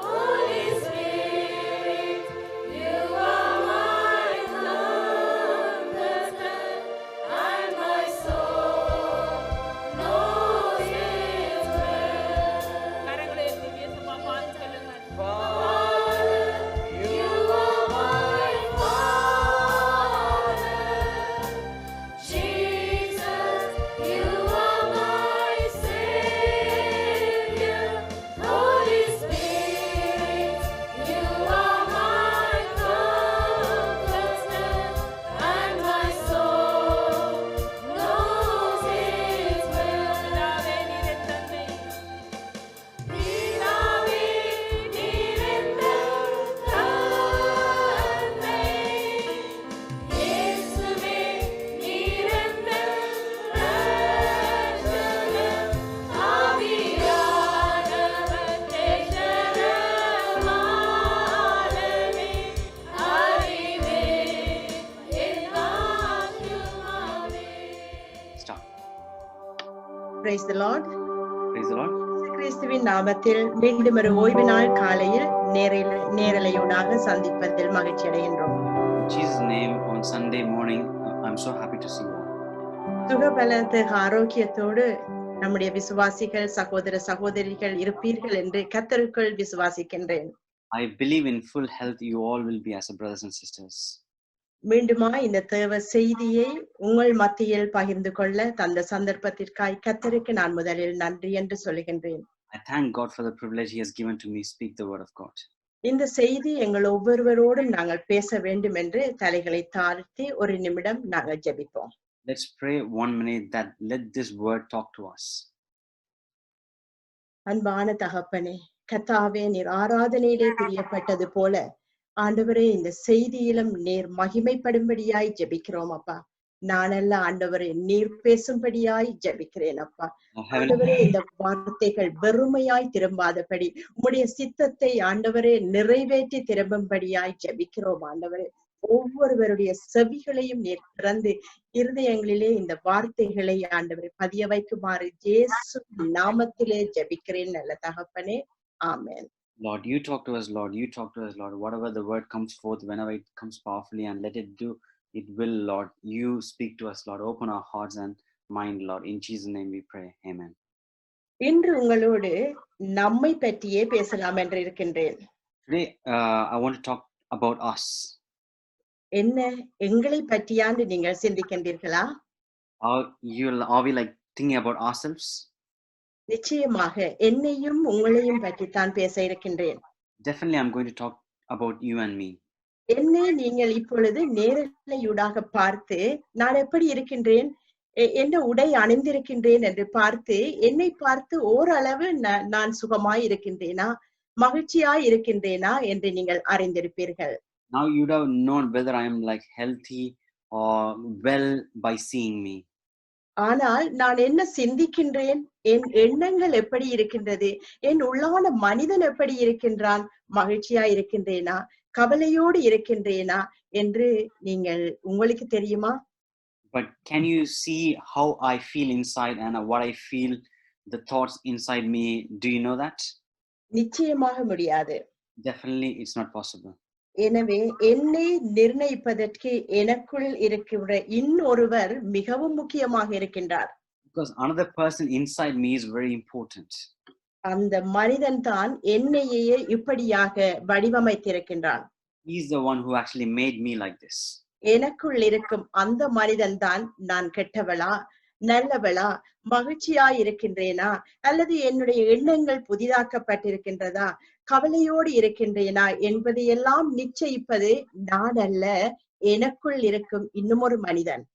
Holy Spirit, you are my comforter, and my soul knows its well. கரங்களை உயர்த்தி இயேசுவா பார்த்து சொல்லுங்க. Father, you are my Father. Jesus, you are my Savior. Holy Spirit, you are my comforter, and my soul knows its well. பிதாவே, நீர் என் தந்தை. பிதாவே, நீர் என் தந்தை. இயேசுவே, நீர் என் இரட்சகர். ஆவியானவர் தேற்றரவாளனே. அறிவே என் ஆத்துமாவே. Start. Praise the Lord. Praise the Lord. கிறிஸ்துவின் நாமத்தில் மீண்டும் ஒரு ஓய்வு நாள் காலையில் நேரலையூடாக சந்திப்பதில் மகிழ்ச்சி அடைகின்றோம். In Jesus' name, on Sunday morning, I'm so happy to see you all. சுகபலத்தக ஆரோக்கியத்தோடு நம்முடைய விசுவாசிகள் சகோதர சகோதரிகள் இருப்பீர்கள் என்று கர்த்தருக்குள் விசுவாசிக்கின்றேன். I believe in full health, you all will be as a brothers and sisters. மீண்டுமா இந்த தேவ செய்தியை உங்கள் மத்தியில் பகிர்ந்து கொள்ள தந்த சந்தர்ப்பத்திற்காய் கர்த்தருக்கு நான் முதலில் நன்றி என்று சொல்லுகின்றேன். I thank God for the privilege He has given to me to speak the word of God. இந்த செய்தி எங்கள் ஒவ்வொருவரோடும் நாங்கள் பேச வேண்டும் என்று தலைகளை தாழ்த்தி ஒரு நிமிடம் நாங்கள் ஜெபிப்போம். Let's pray 1 minute that let this word talk to us. அன்பான தகப்பனே, கர்த்தாவே, நீர் ஆராதனையிலே பிரியப்பட்டது போல ஆண்டவரே இந்த செய்தியிலும் நீர் மகிமைப்படும்படியாய் ஜெபிக்கிறோம் அப்பா. நானல்ல ஆண்டவரே, நீர் பேசும்படியாய் ஜெபிக்கிறேன் அப்பா. ஆண்டவரே, இந்த வார்த்தைகள் வெறுமையாய் திரும்பாதபடி உம்முடைய சித்தத்தை ஆண்டவரே நிறைவேற்றி திரும்பும்படியாய் ஜெபிக்கிறோம் ஆண்டவரே. ஒவ்வொருவருடைய செவிகளையும் நீர் திறந்து இருதயங்களிலே இந்த வார்த்தைகளை ஆண்டவரை பதிய வைக்குமாறு இயேசு நாமத்திலே ஜெபிக்கிறேன் நல்ல தகப்பனே. ஆமென். Lord, you talk to us, Lord. You talk to us, Lord. Whatever the word comes forth, whenever it comes powerfully, and let it do it will, Lord. You speak to us, Lord. Open our hearts and mind, Lord. In Jesus' name we pray. Amen. இன்று உங்களோடு நம்மை பற்றியே பேசலாம் என்று இருக்கின்றேன். Today, I want to talk about us. என்ன எங்களை பற்றியாண்டு நீங்கள் சிந்திக்கின்றீர்களா? Are we like thinking about ourselves? நிச்சயமாக என்னையும் உங்களையும் பற்றித்தான் பேச இருக்கின்றேன். Definitely, I'm going to talk about you and me. என்னை நீங்கள் இப்பொழுது நேரலையூடாக பார்த்து நான் எப்படி இருக்கின்றேன், என்ன உடை அணிந்திருக்கின்றேன் என்று பார்த்து என்னை பார்த்து ஓரளவு நான் சுகமாய் இருக்கின்றேனா, மகிழ்ச்சியாய் இருக்கின்றேனா என்று நீங்கள் அறிந்திருப்பீர்கள். Now you would have known whether I am like healthy or well by seeing me. ஆனால் நான் என்ன சிந்திக்கின்றேன், என் எண்ணங்கள் எப்படி இருக்கின்றது, என் உள்ளான மனிதன் எப்படி இருக்கின்றான், மகிழ்ச்சியா இருக்கின்றேனா, கவலையோடு இருக்கின்றேனா என்று உங்களுக்கு தெரியுமா? But can you see how I feel inside and what I feel, the thoughts inside me? Do you know that? நிச்சயமாக முடியாது. Definitely, it's not possible. எனவே என்னை நிர்ணயிப்பதற்கு எனக்குள் இருக்கின்ற இன்னொருவர் மிகவும் முக்கியமாக இருக்கின்றார். Because another person inside me is very important. அந்த மனிதன் தான் என்னையே இப்படியாக வடிவமைத்திருக்கின்றான். He is the one who actually made me like this. எனக்குள் இருக்கும் அந்த மனிதன் தான் நான் கெட்டவளா, நல்லவளா, மகிழ்ச்சியாய் இருக்கின்றேனா, அல்லது என்னுடைய எண்ணங்கள் புதிதாக்கப்பட்டிருக்கின்றதா, கவலையோடு இருக்கின்றேனா என்பதையெல்லாம் நிச்சயிப்பது நான் அல்ல, எனக்குள் இருக்கும் இன்னுமொரு மனிதன்.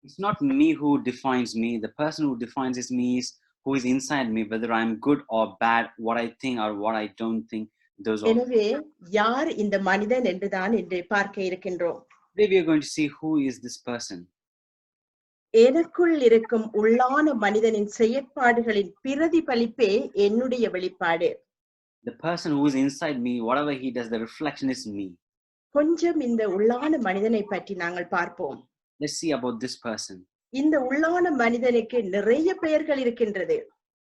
It's not me who defines me. The person who defines me is who is inside me, whether I'm good or bad, what I think or what I don't think. Those are. எனவே யார் இந்த மனிதன் என்றுதான் இன்று பார்க்க இருக்கின்றோம். Today we are going to see who is this person. எனக்குள் இருக்கும் உள்ளான மனிதனின் செயற்பாடுகளின் பிரதிபலிப்பே என்னுடைய வெளிப்பாடு. The person who is inside me, whatever he does, the reflection is me. கொஞ்சம் இந்த உள்ளான மனிதனை பற்றி நாங்கள் பார்ப்போம். Let's see about this person. இந்த உள்ளான மனிதனுக்கு நிறைய பெயர்கள் இருக்கின்றது.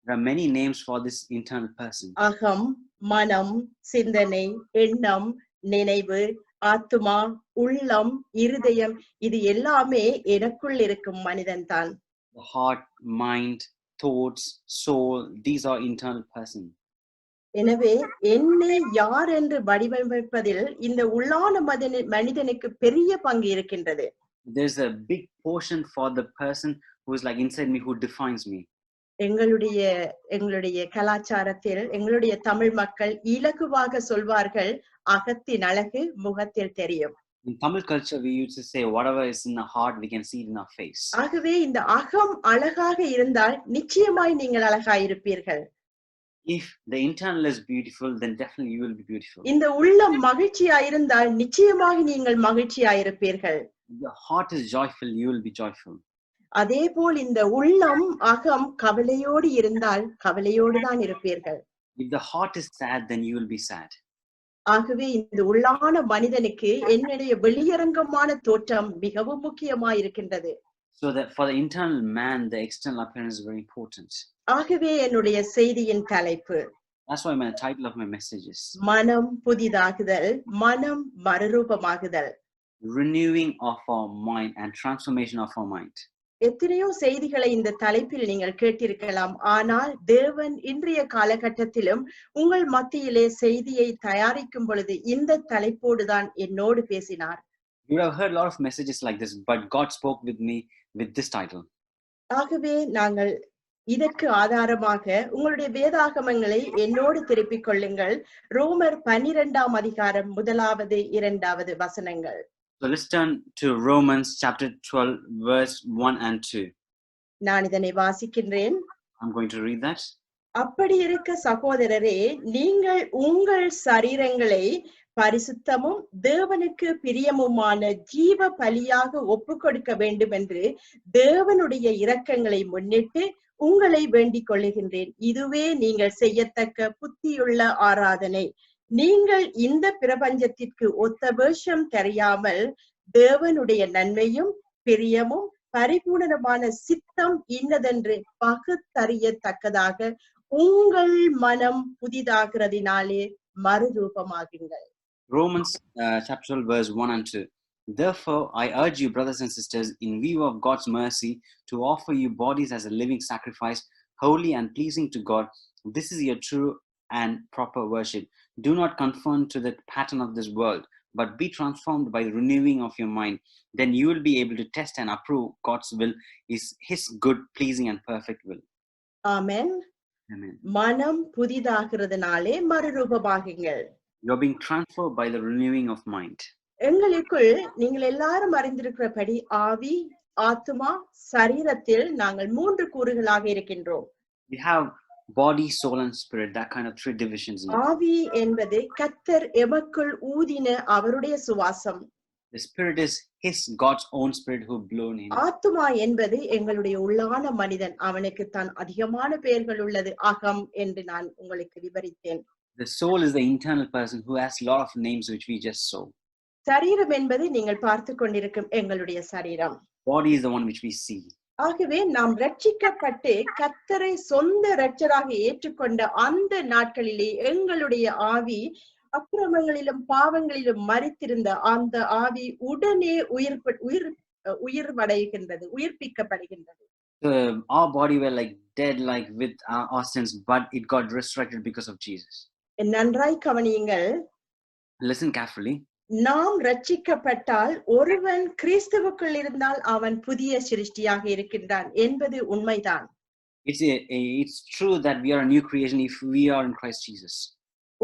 There are many names for this internal person. அகம், மனம், சிந்தனை, எண்ணம், நினைவு, ஆத்துமா, உள்ளம், இருதயம், இது எல்லாமே எனக்குள் இருக்கும் மனிதன் தான். The heart, mind, thoughts, soul, these are internal person. எனவே என்னை யார் என்று வடிவமைப்பதில் இந்த உள்ளான மனிதனுக்கு பெரிய பங்கு இருக்கின்றது. There's a big portion for the person who is like inside me, who defines me. எங்களுடைய கலாச்சாரத்தில் எங்களுடைய தமிழ் மக்கள் இலகுவாக சொல்வார்கள், அகத்தின் அழகு முகத்தில் தெரியும். In Tamil culture, we used to say whatever is in the heart, we can see it in our face. ஆகவே இந்த அகம் அழகாக இருந்தால் நிச்சயமாய் நீங்கள் அழகாயிருப்பீர்கள். If the internal is beautiful, then definitely you will be beautiful. இந்த உள்ளம் மகிழ்ச்சியாயிருந்தால் நிச்சயமாக நீங்கள் மகிழ்ச்சியாயிருப்பீர்கள். If the heart is joyful, you will be joyful. அதேபோல் இந்த உள்ளம் அகம் கவலையோடு இருந்தால் கவலையோடு தான் இருப்பீர்கள். If the heart is sad, then you will be sad. ஆகவே இந்த உள்ளான மனிதனுக்கு என்னுடைய வெளியரங்கமான தோற்றம் மிகவும் முக்கியமாயிருக்கின்றது. So that for the internal man, the external appearance is very important. ஆகவே என்னுடைய செய்தியின் தலைப்பு, That's why my title of my message is மனம் புதிதாகுதல், மனம் மறுரூபமாகுதல். Renewing of our mind and transformation of our mind. எத்தனையோ செய்திகளை இந்த தலைப்பில் நீங்கள் கேட்டிருக்கலாம். ஆனால் தேவன் இன்றைய காலகட்டத்திலும் உங்கள் மத்தியிலே செய்தியை தயாரிக்கும் பொழுது இந்த தலைப்போடுதான் என்னோடு பேசினார். You have heard a lot of messages like this, but God spoke with me with this title. ஆகவே நாங்கள் இதற்கு ஆதாரமாக உங்களுடைய வேதாகமங்களை என்னோடு திருப்பிக் கொள்ளுங்கள். ரோமர் 12ஆம் அதிகாரம் 1, 2 வசனங்கள். So let's turn to Romans chapter 12, verse 1 and 2. நான் இதனை வாசிக்கின்றேன். I'm going to read that. அப்படி இருக்க சகோதரரே, நீங்கள் உங்கள் சரீரங்களை பரிசுத்தமும் தேவனுக்கு பிரியமுமான ஜீவ பலியாக ஒப்புக் கொடுக்க வேண்டும் என்று தேவனுடைய இரக்கங்களை முன்னிட்டு உங்களை வேண்டிக் கொள்ளுகின்றேன். இதுவே நீங்கள் செய்யத்தக்க புத்தியுள்ள ஆராதனை. நீங்கள் இந்த பிரபஞ்சத்திற்கு ஒத்த வேஷம் தெரியாமல் தேவனுடைய நன்மையும் பிரியமும் பரிபூர்ணமான சித்தம் இன்னதென்று பகுத்தறியத்தக்கதாக உங்கள் மனம் புதிதாகிறதினாலே மறுரூபமாகுங்கள். Romans chapter 12, verse 1 and 2. Therefore, I urge you, brothers and sisters, in view of God's mercy, to offer you bodies as a living sacrifice, holy and pleasing to God. This is your true and proper worship. Do not conform to the pattern of this world, but be transformed by the renewing of your mind. Then you will be able to test and approve God's will, is His good, pleasing, and perfect will. Amen. Amen. மனம் புதிதாகிறதுனாலே மறுரூபமாகுங்கள். You're being transformed by the renewing of mind. எங்களுக்குள் நீங்கள் எல்லாரும் அறிந்திருக்கிறபடி ஆவி, ஆத்துமா, சரீரத்தில் நாங்கள் 3 கூறுகளாக இருக்கின்றோம். We have body, soul, and spirit, that kind of 3 divisions. ஆவி என்பது கர்த்தர் எமக்குள் ஊதின அவருடைய சுவாசம். The spirit is God's own spirit who blown in. ஆத்துமா என்பது எங்களுடைய உள்ளான மனிதன். அவனுக்கு தான் அதிகமான பெயர்கள் உள்ளது, அகம் என்று நான் உங்களுக்கு விவரித்தேன். The soul is the internal person who has a lot of names which we just saw. சரீரம் என்பது நீங்கள் பார்த்து கொண்டிருக்கும் எங்களுடைய சரீரம். Body is the one which we see. ஆகவே நாம் ரட்சிக்கப்பட்டு கர்த்தரை சொந்த இரட்சராக ஏற்றுக்கொண்ட அந்த நாட்களிலே எங்களுடைய ஆவி அக்கிரமங்களிலும் பாவங்களிலும் மரித்திருந்த அந்த ஆவி உடனே உயிர்ப்பிக்கப்படுகின்றது. So our body were like dead, like with our sins, but it got resurrected because of Jesus. நன்றாய் கவனியுங்கள். Listen carefully. நாம் ரட்சிக்கப்பட்டால் ஒருவன் கிறிஸ்துவுக்குள் இருந்தால் அவன் புதிய சிருஷ்டியாக இருக்கின்றான் என்பது உண்மைதான். It's true that we are a new creation if we are in Christ Jesus.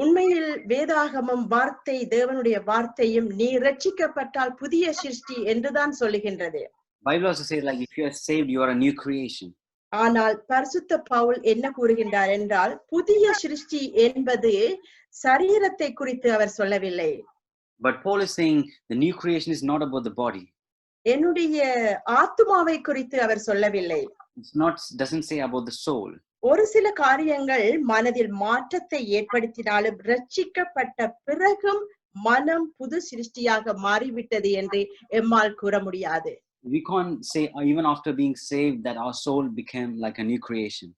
உண்மையில் வேதாகமம் வார்த்தை தேவனுடைய வார்த்தையும் நீ ரட்சிக்கப்பட்டால் புதிய சிருஷ்டி என்றுதான் சொல்லுகின்றது. Bible also says like if you are saved you are a new creation. ஆனால் பரிசுத்த பவுல் என்ன கூறுகின்றார் என்றால் புதிய சிருஷ்டி என்பது சரீரத்தை குறித்து அவர் சொல்லவில்லை. But Paul is saying the new creation is not about the body. என்னுடைய ஆத்துமாவை குறித்து அவர் சொல்லவில்லை. Doesn't say about the soul. ஒரு சில காரியங்கள் மனதில் மாற்றத்தை ஏற்படுத்தினாலும் ரட்சிக்கப்பட்ட பிறகும் மனம் புது சிருஷ்டியாக மாறிவிட்டது என்று எம்மால் கூற முடியாது. We can't say even after being saved that our soul became like a new creation.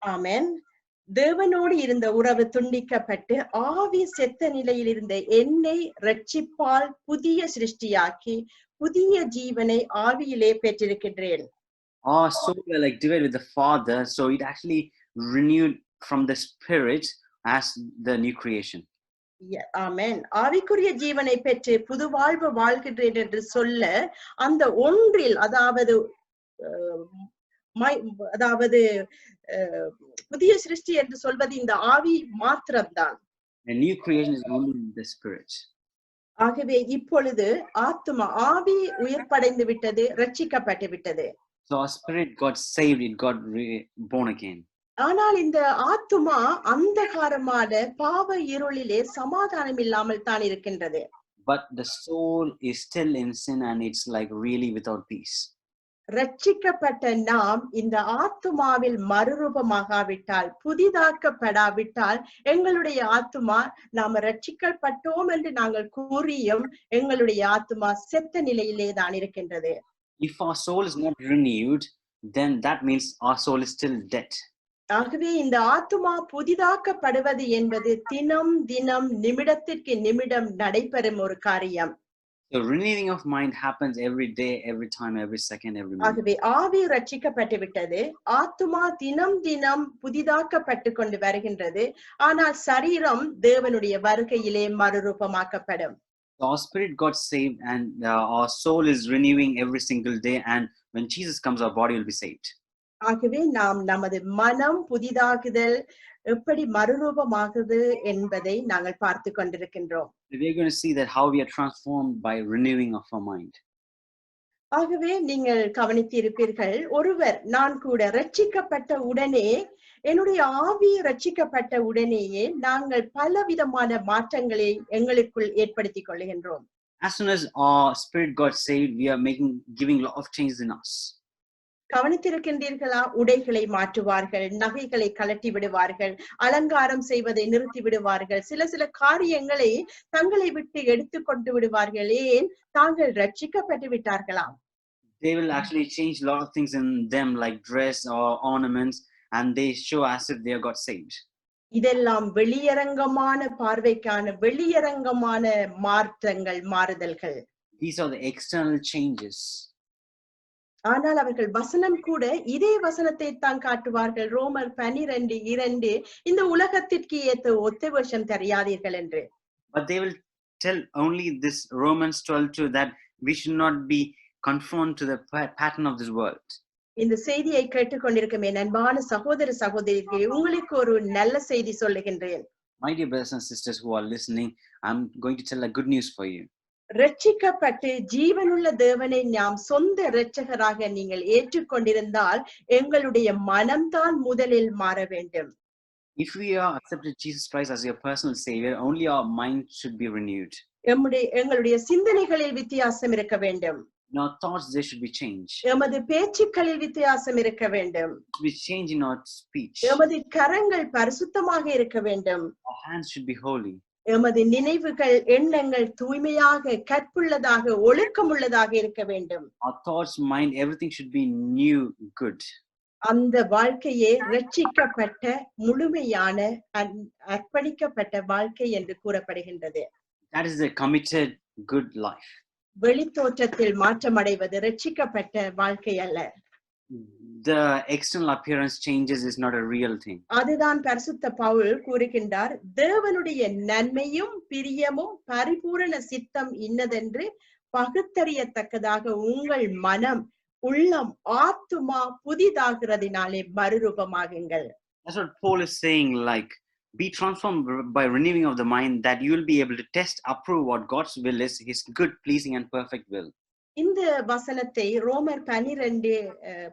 ஆமென். தேவனோடு இருந்த உறவு துண்டிக்கப்பட்டு ஆவி செத்த நிலையில் இருந்த என்னை ரட்சிப்பால் புதிய சிருஷ்டியாக்கி புதிய ஜீவனை ஆவியிலே பெற்றிருக்கின்றேன். Our soul were like divided with the Father, so it actually renewed from the Spirit as the new creation. ஆமென். ஆவிக்குரிய ஜீவனை பெற்று புது வாழ்வு வாழ்கின்றேன் என்று சொல்ல அந்த ஒன்றில் அதாவது புதிய சிருஷ்டி என்று சொல்வது இந்த ஆவி மாத்திரம்தான். A new creation is only in the Spirit. ஆகவே இப்பொழுது ஆத்துமா ஆவி உயிர்ப்படைந்து விட்டது, ரட்சிக்கப்பட்டு விட்டது. So our spirit got saved, it got born again. ஆனால் இந்த ஆத்துமா அந்தகாரமான பாவ இருளிலே சமாதானம் இல்லாமல் தான் இருக்கின்றது. But the soul is still in sin and it's like really without peace. ரட்சிக்கப்பட்ட நாம் இந்த ஆத்துமாவில் மறுரூபமாகாவிட்டால் புதிதாக்கப்படாவிட்டால் எங்களுடைய ஆத்துமா நாம் ரட்சிக்கப்பட்டோம் என்று நாங்கள் கூறியும் எங்களுடைய ஆத்துமா செத்த நிலையிலே தான் இருக்கின்றது. If our soul is not renewed, then that means our soul is still dead. ஆகவே இந்த ஆத்துமா புதிதாக்கப்படுவது என்பது தினம் தினம் நிமிடத்திற்கு நிமிடம் நடைபெறும் ஒரு காரியம். The renewing of mind happens every day, every time, every second, every minute. ஆகவே ஆவி ரட்சிக்கப்பட்டு விட்டது, ஆத்துமா தினம் தினம் புதிதாக்கப்பட்டு கொண்டு வருகின்றது. ஆனால் சரீரம் தேவனுடைய வருகையிலே மறுரூபமாக்கப்படும். Our spirit got saved and our soul is renewing every single day, and when Jesus comes our body will be saved. ஆகவே நாம் நமது மனம் புதிதாகுதல் எப்படி மறுரூபமாகுது என்பதை நாங்கள் பார்த்து கொண்டிருக்கின்றோம். We are going to see that how we are transformed by renewing of our mind. ஆகவே நீங்கள் கவனித்திருப்பீர்கள், ஒருவர் நான் கூட ரட்சிக்கப்பட்ட உடனே என்னுடைய ஆவி ரட்சிக்கப்பட்ட உடனேயே நாங்கள் பலவிதமான மாற்றங்களை எங்களுக்குள் ஏற்படுத்திக் கொள்கின்றோம். As soon as our spirit got saved, we are giving a lot of changes in us. கவனித்திருக்கின்றீர்களா? உடைகளை மாற்றுவார்கள், நகைகளை கலட்டி விடுவார்கள், அலங்காரம் செய்வதை நிறுத்தி விடுவார்கள், சில காரியங்களை தங்களை விட்டு எடுத்து கொண்டு விடுவார்கள். ஏன்? தாங்கள் ரட்சிக்கப்பட்டு விட்டார்களாம். They will actually change a lot of things in them, like dress or ornaments, and they show as if they got saved. இதெல்லாம் வெளியரங்கமான பார்வைக்கான வெளியரங்கமான மாற்றங்கள், மாறுதல்கள். These are the external changes. ஆனால் அவர்கள் வசனம் கூட இதே வசனத்தை தான் காட்டுவார்கள். ரோமர் 12:2 இந்த உலகத்திற்கு ஏற்ற ஒத்த வேஷம் தெரியாதீர்கள் என்று. But they will tell only this Romans 12:2 that we should not be conformed to the pattern of this world. இந்த செய்தியை கேட்டுக்கொண்டிருக்கும் என் அன்பான சகோதர சகோதரிகளே, உங்களுக்கு ஒரு நல்ல செய்தி சொல்லுகின்றேன். My dear brothers and sisters who are listening, I'm going to tell a good news for you. ரட்சிக்கப்பட்டு ஜீவனுள்ள தேவனை நாம் சொந்த இரட்சகராக நீங்கள் ஏற்றுக்கொண்டிருந்தால் எங்களுடைய மனம்தான் முதலில் மாற வேண்டும். If we are accepted Jesus Christ as your personal savior, only our mind should be renewed. எங்களுடைய சிந்தனைகளில் வித்தியாசம் இருக்க வேண்டும். In our thoughts, there should be change. எமது பேச்சுக்களில் வித்தியாசம் இருக்க வேண்டும். We change in our speech. எமது கரங்கள் பரிசுத்தமாக இருக்க வேண்டும். Our hands should be holy. எமது நினைவுகள் எண்ணங்கள் தூய்மையாக கற்புள்ளதாக ஒழுக்கமுள்ளதாக இருக்க வேண்டும். Our thoughts, mind, everything should be new, good. அந்த வாழ்க்கையே ரட்சிக்கப்பட்ட முழுமையான அர்ப்பணிக்கப்பட்ட வாழ்க்கை என்று கூறப்படுகின்றது. That is the committed good life. வெளித்தோற்றத்தில் மாற்றமடைவது ரட்சிக்கப்பட்ட வாழ்க்கை அல்ல. The external appearance changes is not a real thing. அதுதான் பரிசுத்த பவுல் கூறுகின்றார், தேவனுடைய நன்மையும் பிரியமும் பரிபூரண சித்தம் இன்னதென்று பகுத்தறியத்தக்கதாக உங்கள் மனம் உள்ளம் ஆத்துமா புதிதாகிறதினாலே மறுரூபமாகுங்கள். That's what Paul is saying, like, be transformed by renewing of the mind, that you will be able to test, approve what God's will is, his good, pleasing and perfect will. இந்த வசனத்தை ரோமர் 12:2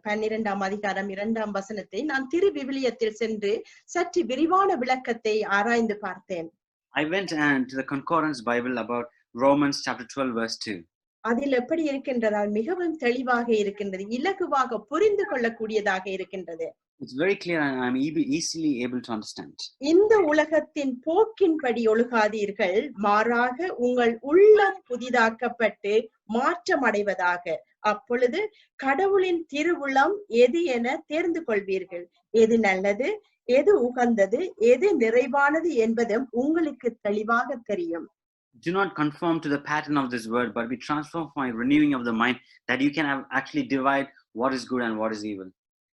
2 நான் திரு விவிலியத்தில் சென்று சற்று விரிவான விளக்கத்தை ஆராய்ந்து பார்த்தேன். I went to the Concordance Bible about Romans chapter 12 verse 2. அதில் எப்படி இருக்கின்றதால் மிகவும் தெளிவாக இருக்கின்றது, இலகுவாக புரிந்து கொள்ளக்கூடியதாக இருக்கின்றது. It's very clear and I'm easily able to understand. இந்த உலகத்தின் போக்கின்படி ஒழுகாதீர்கள், மாறாக உங்கள் உள்ளம் புதிதாக்கப்பட்டு மாற்றம் அடைவதாக, அப்பொழுது கடவுளின் திருவுளம் எது என தேர்ந்து கொள்வீர்கள். எது நல்லது, எது உகந்தது, எது நிறைவானது என்பதும் உங்களுக்கு தெளிவாக தெரியும். Do not conform to the pattern of this world, but be transformed by renewing of the mind, that you can actually divide what is good and what is evil.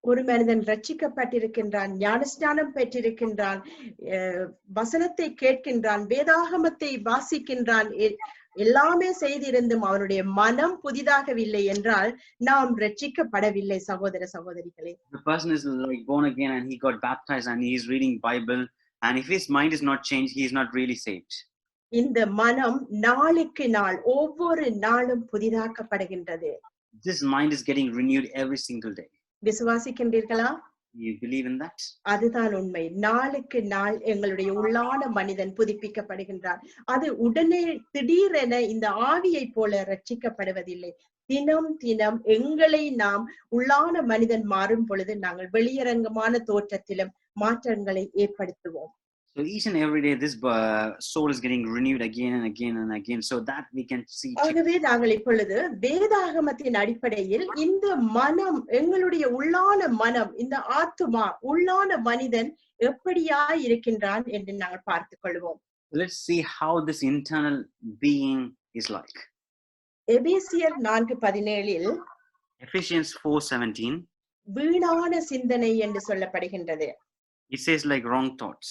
ஒரு மனிதன் ரட்சிக்கப்பட்டிருக்கின்றான், ஞானஸ்நானம் பெற்றிருக்கின்றான், வசனத்தை கேட்கின்றான், வேதாகமத்தை வாசிக்கின்றான், எல்லாமே செய்திருந்தும் அவனுடைய மனம் புதிதாகவில்லை என்றால் நாம் ரட்சிக்கப்படவில்லை சகோதர சகோதரிகளே. The person is like born again and he got baptized and he is reading Bible, and if his mind is not changed, he is not really saved. இந்த மனம் நாளுக்கு நாள் ஒவ்வொரு நாளும் புதிதாக்கப்படுகின்றது. This mind is getting renewed every single day. விசுவாசிக்கின்றீர்களா? You believe in that? அதுதான் உண்மை. நாளுக்கு நாள் எங்களுடைய உள்ளான மனிதன் புதுப்பிக்கப்படுகின்றான். அது உடனே திடீரென இந்த ஆவியை போல ரட்சிக்கப்படுவதில்லை. தினம் தினம் எங்களை நாம் உள்ளான மனிதன் மாறும் பொழுது நாங்கள் வெளியரங்கமான தோற்றத்திலும் மாற்றங்களை ஏற்படுத்துவோம். So each and every day, this soul is getting renewed again and again and again, so that we can see. ஆகவே நாங்கள் இப்பொழுது வேதாகமத்தின் அடிப்படையில் இந்த மனம், எங்களுடைய உள்ளான மனம், இந்த ஆத்துமா, உள்ளான மனிதன் எப்படியாய் இருக்கின்றான் என்று நாங்கள் பார்த்துக் கொள்வோம். Let's see how this internal being is like. எபேசியர் 4:17 Ephesians 4:17. வீணான சிந்தனை என்று சொல்லப்படுகின்றது. It says like wrong thoughts.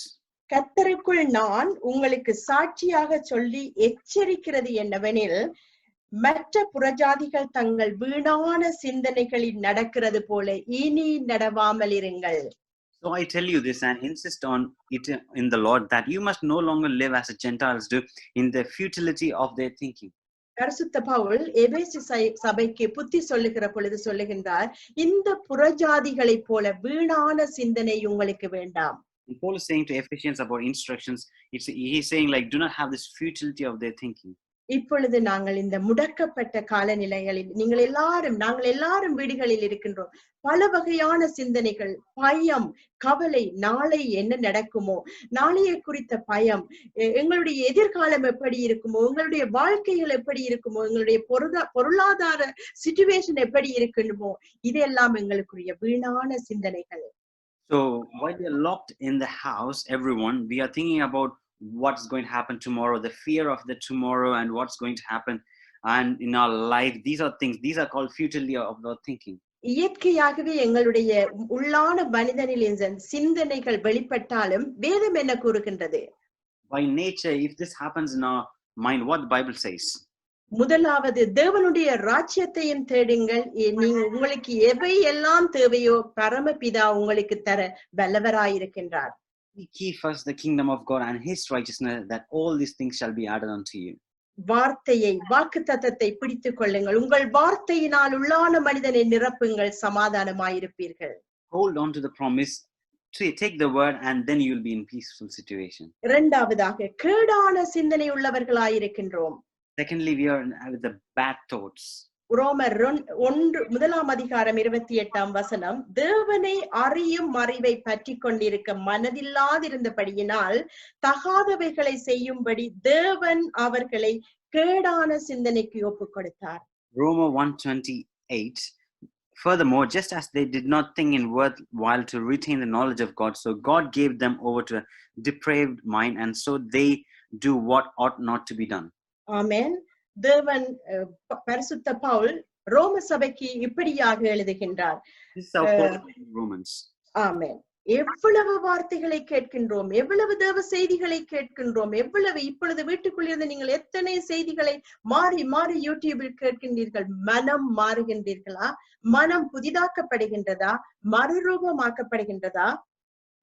கர்த்தருக்குள் நான் உங்களுக்கு சாட்சியாக சொல்லி எச்சரிக்கிறது என்னவெனில், மற்ற புறஜாதிகள் தங்கள் வீணான சிந்தனைகளில் நடக்கிறது போல இனி நடவாமல் இருங்கள். So I tell you this and insist on it in the Lord, that you must no longer live as the Gentiles do in the futility of their thinking. பரிசுத்த பவுல் எபேசு சபைக்கு புத்தி சொல்லுகிற பொழுது சொல்லுகின்றார், இந்த புறஜாதிகளை போல வீணான சிந்தனை உங்களுக்கு வேண்டாம். And Paul is saying to Ephesians about instructions, he's saying like, do not have this futility of their thinking. இப்பொழுது நாங்கள் இந்த முடக்கப்பட்ட காலநிலைகளில் நாங்கள் எல்லாரும் வீடுகளில் இருக்கின்றோம். பல வகையான சிந்தனைகள், பயம், கவலை, நாளை என்ன நடக்குமோ, நாளைய குறித்த பயம், எங்களுடைய எதிர்காலம் எப்படி இருக்குமோ, எங்களுடைய வாழ்க்கைகள் எப்படி இருக்குமோ, எங்களுடைய பொருளாதார சிச்சுவேஷன் எப்படி இருக்கணுமோ, இதெல்லாம் எங்களுக்குரிய வீணான சிந்தனைகள். So while we are locked in the house, everyone, we are thinking about what's going to happen tomorrow, the fear of the tomorrow and what's going to happen. and in our life, these are called futility of our thinking. இயற்கையாகவே எங்களுடைய உள்ளான மனிதனில் இந்த சிந்தனைகள் வெளிப்பட்டாலும் வேதம் என்ன கூறுகின்றது? By nature, if this happens in our mind, what the Bible says. முதலாவது தேவனுடைய ராஜ்யத்தையும் தேடுங்கள். நீங்க உங்களுக்கு எவை எல்லாம் தேவையோ பரமபிதா உங்களுக்கு தர வல்லவராயிருக்கின்றார். Seek ye first the kingdom of God and his righteousness, that all these things shall be added unto you. வார்த்தையை வாக்குத்தத்தத்தை பிடித்துக் கொள்ளுங்கள். உங்கள் வார்த்தையினால் உள்ளான மனிதனை நிரப்புங்கள், சமாதானமாயிருப்பீர்கள். Hold on to the promise, take the word, and then you will be in peaceful situation. இரண்டாவதாக கேடான சிந்தனை உள்ளவர்களாயிருக்கின்றோம். Secondly, we are with the bad thoughts. ரோமர் 1:28 தேவனை அறியும் அறிவை பற்றி கொண்டிருக்க மனதில்லாதிருந்தபடியினால் தகாதவைகளை செய்யும்படி தேவன் அவர்களை கேடான சிந்தனைக்கு ஒப்புக் கொடுத்தார். Romans 1:28. Furthermore, just as they did not think it worthwhile to retain the knowledge of God, so God gave them over to a depraved mind, and so they do what ought not to be done. ஆமென். தேவன் பரிசுத்த பவுல் ரோம சபைக்கு இப்படியாக எழுதுகின்றார். This is our Paul in Romans. ஆமென். எவ்வளவு வார்த்தைகளை கேட்கின்றோம், எவ்வளவு தேவ செய்திகளை கேட்கின்றோம், எவ்வளவு இப்பொழுது வீட்டுக்குள் இருந்து நீங்கள் எத்தனை செய்திகளை மாறி மாறி யூடியூபில் கேட்கின்றீர்கள். மனம் மாறுகின்றீர்களா? மனம் புதிதாக்கப்படுகின்றதா? மறுரூபமாக்கப்படுகின்றதா?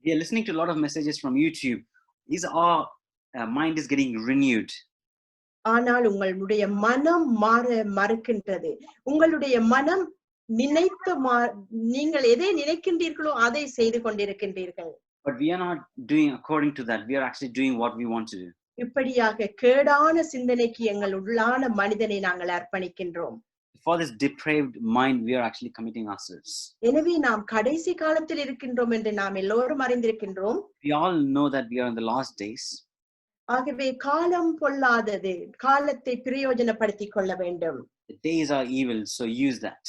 We are listening to a lot of messages from YouTube. Is our mind is getting renewed? ஆனால் உங்களுடைய மனம் மாற மறுக்கின்றது. உங்களுடைய மனம் நீங்கள் எதை நினைக்கின்றீர்களோ அதை செய்து கொண்டிருக்கின்றீர்கள். But we are not doing according to that. We are actually doing what we want to do. இப்படியாக கேடான சிந்தனைக்கு எங்கள் உள்ளான மனிதனை நாங்கள் அர்ப்பணிக்கின்றோம். For this depraved mind, we are actually committing ourselves. எனவே நாம் கடைசி காலத்தில் இருக்கின்றோம் என்று நாம் எல்லோரும் அறிந்திருக்கின்றோம். We all know that we are in the last days. ஆகவே காலம் பொல்லாதது, காலத்தை பிரயோஜனப்படுத்திக் கொள்ள வேண்டும். The days are evil, so use that.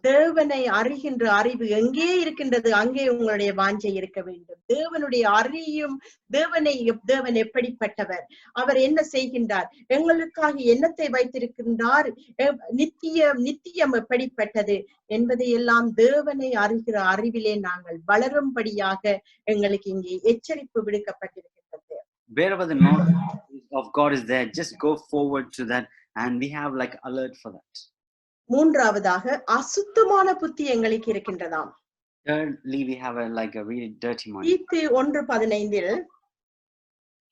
தேவனை அறிகின்ற அறிவு எங்கே இருக்கின்றது, அங்கே உங்களுடைய வாஞ்சை இருக்க வேண்டும். தேவனுடைய அறியும் தேவன் எப்படிப்பட்டவர், அவர் என்ன செய்கின்றார், எங்களுக்காக என்னத்தை வைத்திருக்கின்றார், நித்தியம் எப்படிப்பட்டது என்பதை எல்லாம் தேவனை அறிகிற அறிவிலே நாங்கள் வளரும்படியாக எங்களுக்கு இங்கே எச்சரிப்பு விடுக்கப்பட்டிருக்கின்றது. Wherever the knowledge of God is there, just go forward to that, and we have like alert for that. மூன்றாவதாக அசுத்தமான புத்தி எங்களுக்கு இருக்கின்றதாம். Thirdly, we have a really dirty mind. தீத்து 1:15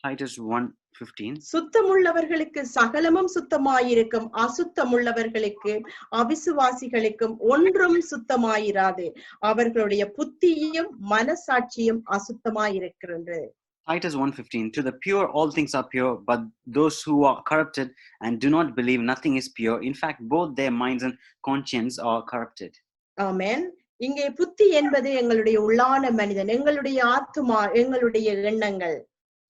Titus 1:15. சுத்தமுள்ளவர்களுக்கு சகலமும் சுத்தமாயிருக்கும், அசுத்தமுள்ளவர்களுக்கு அவிசுவாசிகளுக்கும் ஒன்றும் சுத்தமாயிராது, அவர்களுடைய புத்தியும் மனசாட்சியும் அசுத்தமாயிருக்கிறது. Titus 1:15. To the pure all things are pure, but those who are corrupted and do not believe nothing is pure. In fact, both their minds and conscience are corrupted. ஆமென். இங்கே புத்தி என்பது எங்களுடைய உள்ளான மனிதன், எங்களுடைய ஆத்துமா, எங்களுடைய எண்ணங்கள்.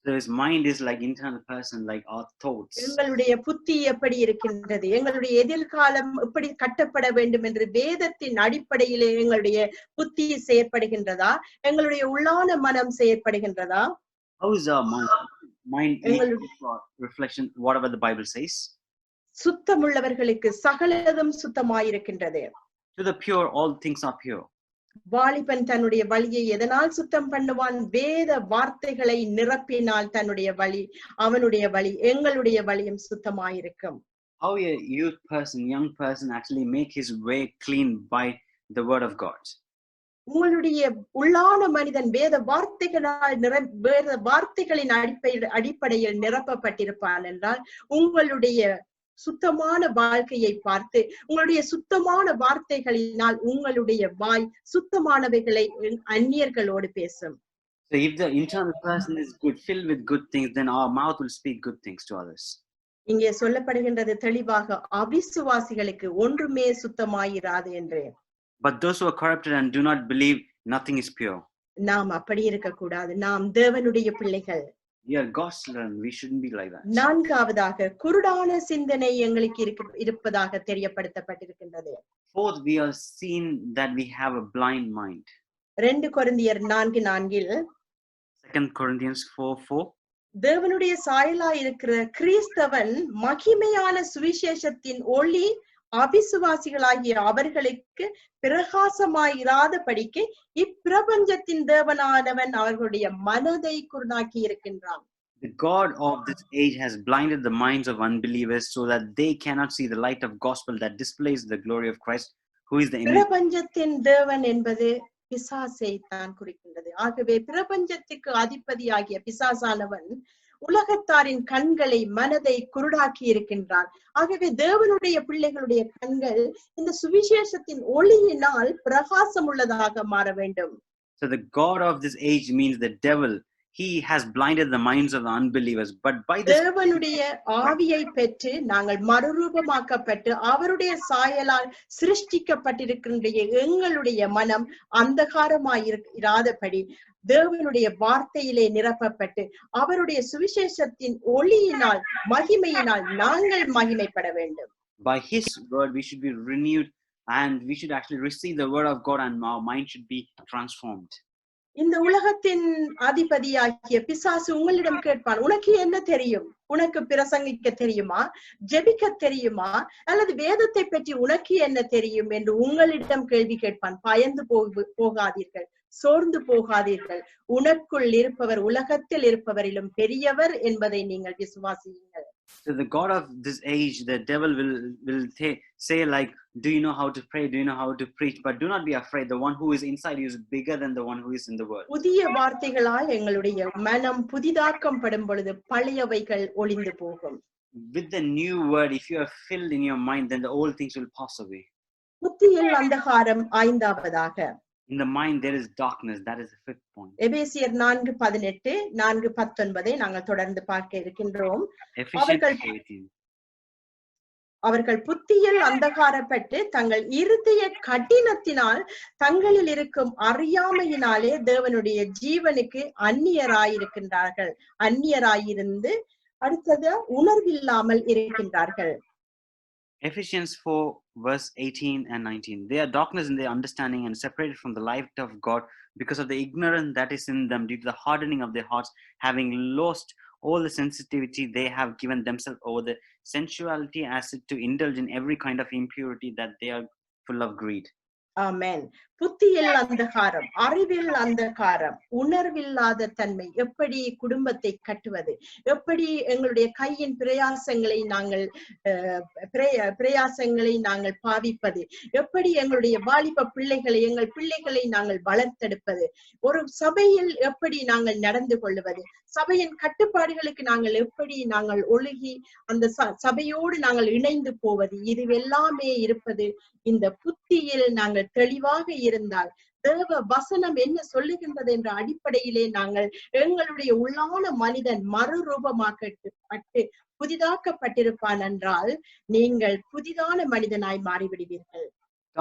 So his mind is like internal person, like our thoughts. எங்களுடைய புத்தி எப்படி இருக்கின்றது, எங்களுடைய எதிர்காலம் எப்படி கட்டப்பட வேண்டும் என்று வேதத்தின் அடிப்படையிலே எங்களுடைய புத்தி செயற்படுகின்றதா, எங்களுடைய உள்ளான மனம் செயற்படுகின்றதா? How is our mind reflection whatever the Bible says? சுத்தமுள்ளவர்களுக்கு சகலதும் சுத்தமாயிருக்கின்றது. To the pure all things are pure. வாலிபன் தன்னுடைய வழியை எதனால் சுத்தம் பண்ணுவான்? வேத வார்த்தைகளை நிரப்பினால் தன்னுடைய வழி, அவனுடைய வழி, எங்களுடைய வழியும் சுத்தமாயிருக்கும். How a young person actually make his way clean by the word of God. உங்களுடைய உள்ளான மனிதன் வேத வார்த்தைகளின் அடிப்படையில் நிரப்பப்பட்டிருப்பான் என்றால் உங்களுடைய சுத்தமான வாழ்க்கையை பார்த்து, உங்களுடைய சுத்தமான வார்த்தைகளினால் உங்களுடைய வாய் சுத்தமானவைகளை அந்நியர்களோடு பேசும். So if the internal person is good, filled with good things, then our mouth will speak good things to others. இங்கே சொல்லப்படுகின்றது தெளிவாக, அவிசுவாசிகளுக்கு ஒன்றுமே சுத்தமாயிராது என்று. But those who are corrupted and do not believe, nothing is pure. நாம் அப்படி இருக்க கூடாது. நாம் தேவனுடைய பிள்ளைகள். We are God's children. We shouldn't be like that. நான்காவதாக குருடான சிந்தனை எங்களுக்கு இருப்பதாக தெரியப்படுத்தப்பட்டிருக்கின்றது. Fourth, we are seen that we have a blind mind. 2 கொரிந்தியர் 4:4 2 Corinthians 4:4. தேவனுடைய சாயலாய் இருக்கிற கிறிஸ்தவன் மகிமையான சுவிசேஷத்தின் ஒளி அவிசுவாசிகளாகிய அவர்களுக்கு பிரகாசமாயிராதபடிக்கு இப்பிரபஞ்சத்தின் தேவனானவன் அவர்களுடைய மனதை குருடாக்கி இருக்கின்றான். The God of this age has blinded the minds of unbelievers so that they cannot see the light of gospel that displays the glory of Christ, who is the image. பிரபஞ்சத்தின் தேவன் என்பது பிசாசை தான் குறிக்கின்றது. ஆகவே பிரபஞ்சத்துக்கு அதிபதியாகிய பிசாசானவன் உலகத்தாரின் கண்களை மனதை குருடாக்கி இருக்கின்றான். ஆகவே தேவனுடைய பிள்ளைகளுடைய கண்கள் இந்த சுவிசேஷத்தின் ஒளியினால் பிரகாசம் உள்ளதாக மாற வேண்டும். So the God of this age means the devil. He has blinded the minds of the unbelievers, but by this தேவனுடைய ஆவியை பெற்று நாங்கள் மறுரூபமாக்கப்பட்டு அவருடைய சாயலால் சிருஷ்டிக்கப்பட்டிருக்கின்ற எங்களுடைய மனம் அந்தகாரமாயிராதபடி தேவனுடைய வார்த்தையிலே நிரப்பப்பட்டு அவருடைய சுவிசேஷத்தின் ஒளியினால் மகிமையினால் நாங்கள் மகிமைப்பட வேண்டும். by his word we should be renewed and we should actually receive the word of God and our mind should be transformed. இந்த உலகத்தின் அதிபதியாகிய பிசாசு உங்களிடம் கேட்பான், உனக்கு என்ன தெரியும்? உனக்கு பிரசங்கிக்க தெரியுமா? ஜெபிக்க தெரியுமா? அல்லது வேதத்தை பற்றி உனக்கு என்ன தெரியும் என்று உங்களிடம் கேள்வி கேட்பான். பயந்து போகாதீர்கள், சோர்ந்து போகாதீர்கள். உனக்குள் இருப்பவர் உலகத்தில் இருப்பவரிலும் பெரியவர் என்பதை நீங்கள் விசுவாசியுங்கள். So the God of this age, the devil will say like, do you know how to pray? Do you know how to preach? But do not be afraid. The one who is inside you is bigger than the one who is in the world. புதிய வார்த்தைகளால் எங்களுடைய மனம் புதிதாக்கம் படும் பொழுது பழையவைகள் ஒளிந்து போகும். With the new word, if you are filled in your mind, then the old things will pass away. புத்தியில் அந்தகாரம் ஐந்தாவதாக. In the mind there is darkness. That is the fifth point. எபேசியர் 4:18 4:19 நாங்கள் தொடர்ந்து பார்க்க இருக்கின்றோம். Ephesians 4:18. அவர்கள் புத்தியில் அந்தகாரப்பட்டு தங்கள் இருதய கடினத்தினால் தங்களில் இருக்கும் அறியாமையினாலே தேவனுடைய ஜீவனுக்கு அந்நியராயிருக்கின்றார்கள். அந்நியராயிருந்து அடுத்தது உணர்வில்லாமல் இருக்கின்றார்கள். Ephesians 4 verse 18 and 19. They are darkness in their understanding and separated from the light of God because of the ignorance that is in them due to the hardening of their hearts, having lost all the sensitivity they have given themselves over the sensuality as to indulge in every kind of impurity, that they are full of greed. ஆமென். புத்தியில் அந்தகாரம், அறிவில் அந்தகாரம், உணர்வில்லாத தன்மை. எப்படி குடும்பத்தை கட்டுவது? எப்படி எங்களுடைய கையின் பிரயாசங்களை நாங்கள் பாவிப்பது? எப்படி எங்களுடைய வாலிப பிள்ளைகளை எங்கள் பிள்ளைகளை நாங்கள் வளர்த்தெடுப்பது? ஒரு சபையில் எப்படி நாங்கள் நடந்து கொள்வது? சபையின் கட்டுப்பாடுகளுக்கு நாங்கள் ஒழுகி அந்த சபையோடு நாங்கள் இணைந்து போவது? இதுவெல்லாமே இருப்பது இந்த புத்தியில் நாங்கள் தெளிவாக இருந்தால், தேவ வசனம் என்ன சொல்லுகின்றது என்ற அடிப்படையிலே நாங்கள் எங்களுடைய உள்ளான மனிதன் மறுரூபமாக்கப்பட்டு புதிதாக்கப்பட்டிருப்பான் என்றால் நீங்கள் புதிதான மனிதனாய் மாறிவிடுவீர்கள்.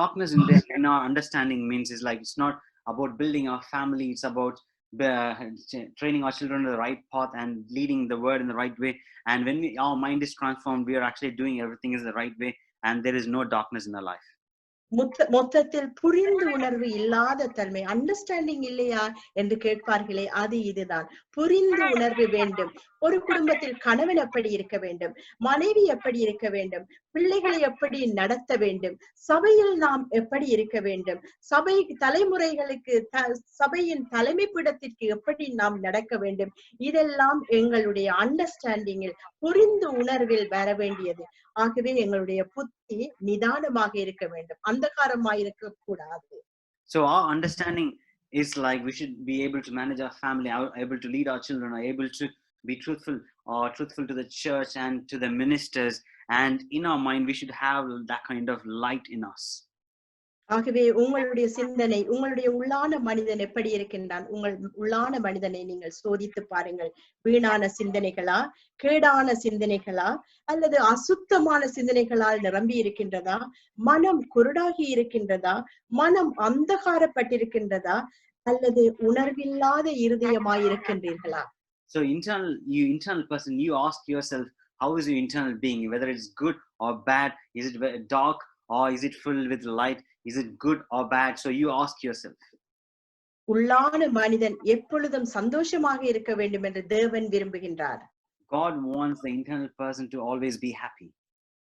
Darkness in our understanding means is like, it's not about building our family, it's about training our children in the right path and leading the word in the right way. And when our mind is transformed, we are actually doing everything in the right way and there is no darkness in our life. மொத்தத்தில் புரிந்து உணர்வு இல்லாத தன்மை, அண்டர்ஸ்டாண்டிங் இல்லையா என்று கேட்பார்களே, அது இதுதான். புரிந்து உணர்வு வேண்டும். ஒரு குடும்பத்தில் கணவன் எப்படி இருக்க வேண்டும், மனைவி எப்படி இருக்க வேண்டும், பிள்ளைகளை எப்படி நடத்த வேண்டும், சபையில் நாம் எப்படி இருக்க வேண்டும், சபை தலைமுறைகளுக்கு சபையின் தலைமை பீடத்திற்கு எப்படி நாம் நடக்க வேண்டும், இதெல்லாம் எங்களுடைய அண்டர்ஸ்டாண்டிங்கில் புரிந்து உணர்வில் வர வேண்டியது. ஆகவே எங்களுடைய புத்தி நிதானமாக இருக்க வேண்டும், அந்தகாரமாக இருக்க கூடாது. So our understanding is like, we should be able to manage our family, able to lead our children, are able to be truthful to the church and to the ministers, and in our mind we should have that kind of light in us. ஆகவே உங்களுடைய சிந்தனை, உங்களுடைய உள்ளான மனிதன் எப்படி இருக்கின்றான்? உங்கள் உள்ளான மனிதனை நீங்கள் சோதித்து பாருங்கள். வீணான சிந்தனைகளா, கேடான சிந்தனைகளா, அல்லது அசுத்தமான சிந்தனைகளால் நிரம்பி இருக்கின்றதா? மனம் குருடாகி இருக்கின்றதா? மனம் அந்தகாரப்பட்டிருக்கின்றதா? அல்லது உணர்வில்லாத இருதயமாய் இருக்கின்றீர்களா? So internal person, you ask yourself, how is your internal being? Whether it's good or bad, is it dark or is it filled with light? Is it good or bad? So you ask yourself. உள்ளான மனிதன் எப்பொழுதும் சந்தோஷமாக இருக்க வேண்டும் என்று தேவன் விரும்புகின்றார். God wants the internal person to always be happy.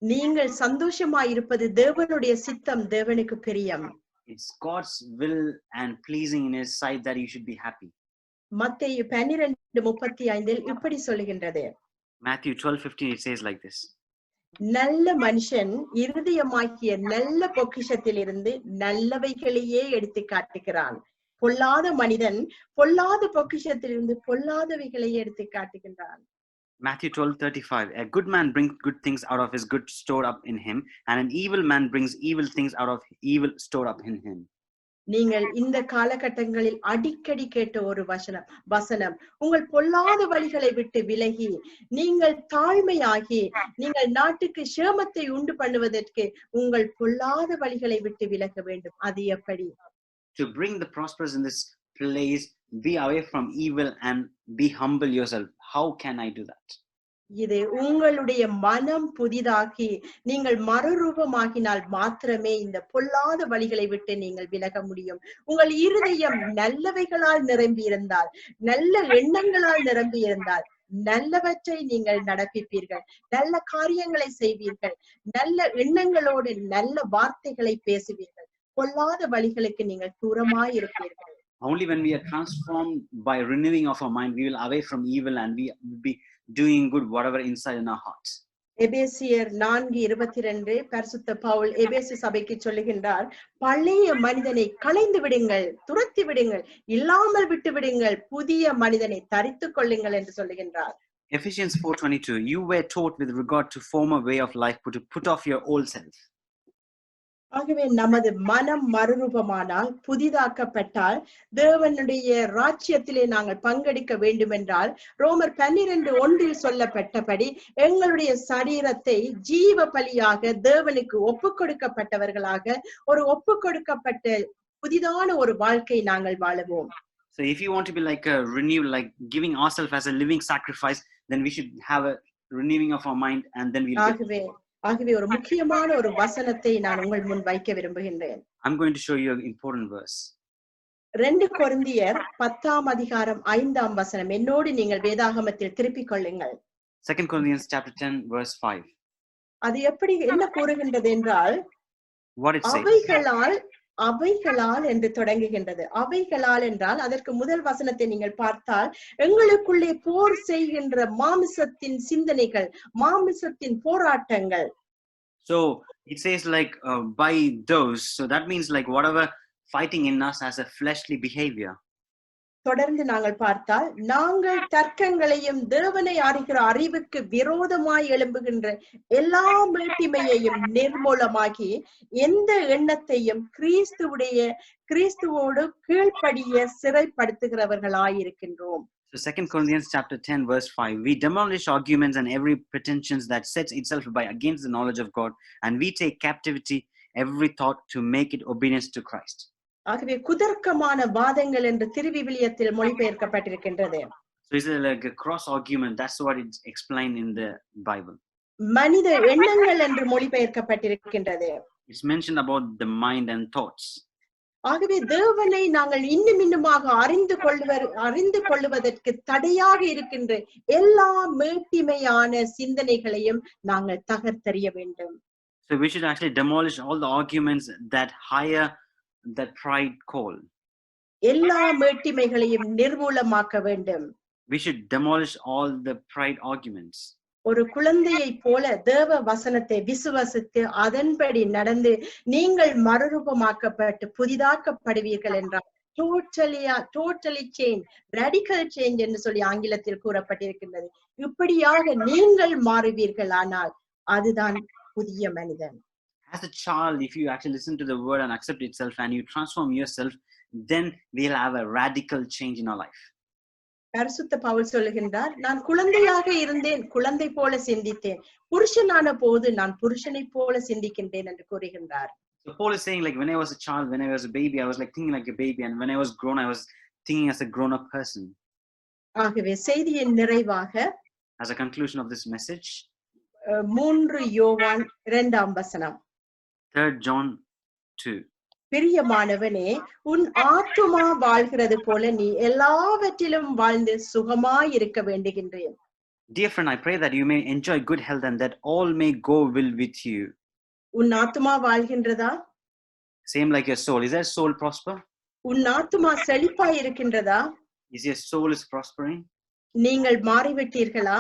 நீங்கள் சந்தோஷமாய் இருப்பது தேவனுடைய சித்தம், தேவனுக்கு பிரியம். It's God's will and pleasing in his sight that you should be happy. மத்தேயு 12:35 இப்படி சொல்லுகின்றது. Matthew 12:15 it says like this. நல்ல மனுஷன் இருதயமாகிய நல்ல பொக்கிஷத்திலிருந்து நல்லவைகளையே எடுத்து காட்டுகிறான். பொல்லாத மனிதன் பொல்லாத பொக்கிஷத்திலிருந்து பொல்லாதவைகளையே எடுத்து காட்டுகின்றான். Matthew 12:35. A good man brings good things out of his good stored up in him, and an evil man brings evil things out of evil stored up in him. நீங்கள் இந்த காலகட்டங்களில் அடிக்கடி கேட்ட ஒரு வசனம் உங்கள் பொல்லாத வழிகளை விட்டு விலகி நீங்கள் தாழ்மையாகி நீங்கள் நாட்டுக்கு சேமத்தை உண்டு பண்ணுவதற்கு உங்கள் பொல்லாத வழிகளை விட்டு விலக வேண்டும். அது எப்படி? To bring the prosperous in this place, be away from evil and be humble yourself. How can I do that? இது உங்களுடைய மனம் புதிதாகி நீங்கள் மறுரூபமாகினால் மாத்திரமே இந்த பொல்லாத வழிகளை விட்டு நீங்கள் விலக முடியும். உங்கள் இருதயம் நல்லவைகளால் நிரம்பி இருந்தால், நல்ல எண்ணங்களால் நிரம்பி இருந்தால், நல்லவற்றை நீங்கள் நடப்பிப்பீர்கள், நல்ல காரியங்களை செய்வீர்கள், நல்ல எண்ணங்களோடு நல்ல வார்த்தைகளை பேசுவீர்கள். பொல்லாத வழிகளுக்கு நீங்கள் தூரமாய் இருப்பீர்கள். Only when we are transformed by renewing of our mind, we will away from evil and we will be doing good whatever inside in our hearts. எபேசியர் 4:22 பரிசுத்த பவுல் எபேசு சபைக்கு சொல்லுகின்றார், பழைய மனிதனை களைந்து விடுங்கள், துரத்தி விடுங்கள், இல்லாமல் விட்டு விடுங்கள், புதிய மனிதனை தரித்துக் கொள்ளுங்கள் என்று சொல்லுகின்றார். Ephesians 4:22. You were taught with regard to former way of life, but to put off your old self. ஆகவே நமது மனம் மறுரூபமானால், புதிதாக்கப்பட்டால், தேவனுடைய ராஜ்யத்திலே நாங்கள் பங்கெடுக்க வேண்டும் என்றால் ரோமர் 12:1 சொல்லப்பட்டபடி எங்களுடைய சரீரத்தை ஜீவ பலியாக தேவனுக்கு ஒப்புக் கொடுக்கப்பட்டவர்களாக ஒரு ஒப்புக் கொடுக்கப்பட்ட புதிதான ஒரு வாழ்க்கை நாங்கள் வாழுவோம். So if you want to be like a renew, like giving ourselves as a living sacrifice, then we should have a renewing of our mind, and then we'll ஆகவே ஒரு முக்கியமான ஒரு வசனத்தை நான் உங்கள் முன் வைக்க விரும்புகின்றேன். I'm going to show you an important verse. 2 கொரிந்தியர் 10:5 என்னோடு நீங்கள் வேதாகமத்தில் திருப்பிக் கொள்ளுங்கள். 2 Corinthians chapter 10 verse 5. அது எப்படி என்ன கூறுகின்றது என்றால், What it says. அவைகளால் என்று தொடங்குகின்றது. அவைகளால் என்றால் அதற்கு முதல் வசனத்தை நீங்கள் பார்த்தால், எங்களுக்குள்ளே போர் செய்கின்ற மாமிசத்தின் சிந்தனைகள், மாமிசத்தின் போராட்டங்கள். So it says like by those. So that means like whatever fighting in us as a fleshly behavior. தொடர்ந்து நாங்கள் பார்த்தால், நாங்கள் தர்க்கங்களையும் தேவனை அறிகிற அறிவுக்கு விரோதமாய் எழும்புகின்ற எல்லா மேட்டிமையையும் நிர்மூலமாகி எந்த எண்ணத்தையும் கிறிஸ்துவோடு கீழ்ப்படிய சிறைப்படுத்துகிறவர்களாயிருக்கின்றோம். So 2 Corinthians chapter 10 verse 5. We demolish arguments and every pretensions that sets itself by against the knowledge of God, and we take captivity every thought to make it obedience to Christ. ஆகவே குதர்க்கமான வாதங்கள் என்று திருவிவிலியத்தில் மொழிபெயர்க்கப்பட்டிருக்கின்றது. So it's like a cross argument. That's what it's explained in the Bible. மனித எண்ணங்கள் என்று மொழிபெயர்க்கப்பட்டிருக்கின்றது. It's mentioned about the mind and thoughts. ஆகவே தேவனை நாங்கள் இன்னுமாக அறிந்து கொள்வதற்கு தடையாக இருக்கின்ற எல்லா மேட்டிமையான சிந்தனைகளையும் நாங்கள் தகர்த்தெறிய வேண்டும். So we should actually demolish all the arguments that higher that pride call. எல்லா மேட்டிமைகளையும் நிர்மூலமாக்க வேண்டும். We should demolish all the pride arguments. ஒரு குழந்தையை போல தேவ வசனத்தை விசுவசித்து அதன்படி நடந்து நீங்கள் மறுரூபமாக்கப்பட்டு புதிதாக்கப்படுவீர்கள் என்றால் totally change, radical change என்று சொல்லி ஆங்கிலத்தில் கூறப்பட்டிருக்கின்றது. இப்படியாக நீங்கள் மாறுவீர்கள், ஆனால் அதுதான் புதிய மனிதன். As a child, if you actually listen to the word and accept itself and you transform yourself, then we'll have a radical change in our life. பரிசுத்த பவுல் சொல்லுகின்றார், நான் குழந்தையாக இருந்தேன், குழந்தை போல சிந்தித்தேன், புருஷனான போது நான் புருஷனை போல சிந்திக்கின்றேன் என்று கூறுகின்றார். So Paul is saying, like, when I was a child, when I was a baby, I was like thinking like a baby, and when I was grown, I was thinking as a grown-up person. ஆகவே செய்தியின் நிறைவாக, as a conclusion of this message, 3 யோவான் 2 வசனம். 3 John 2. பிரியமானவனே, உன் ஆத்துமா வாழ்கிறது போல நீ எல்லாவற்றிலும் வாழ்ந்து சுகமாய் இருக்க வேண்டுகின்றேன். Dear friend, I pray that you may enjoy good health and that all may go well with you. உன் ஆத்துமா வாழ்கின்றதா? Same like your soul. Is your soul prosper? உன் ஆத்துமா செழிப்பாய் இருக்கின்றதா? Is your soul is prospering? நீங்கள் மாறிவிட்டீர்களா?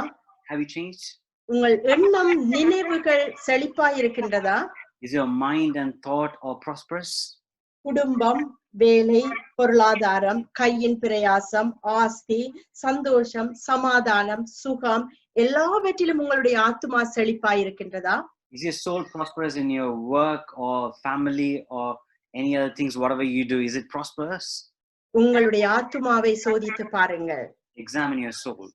Have you changed? உங்கள் எண்ணம் நினைவுகள் செழிப்பாய் இருக்கின்றதா? Is your mind and thought all prosperous? குடும்பம், வேலை, பொருளாதாரம், கையின் பிரயாசம், ஆஸ்தி, சந்தோஷம், சமாதானம், சுகம் எல்லாவற்றிலும் உங்களுடைய ஆத்துமா செழிப்பாய் இருக்கின்றதா? Is your soul prosperous in your work or family or any other things, whatever you do? Is it prosperous? உங்களுடைய ஆத்துமாவை சோதித்து பாருங்கள். Examine your soul.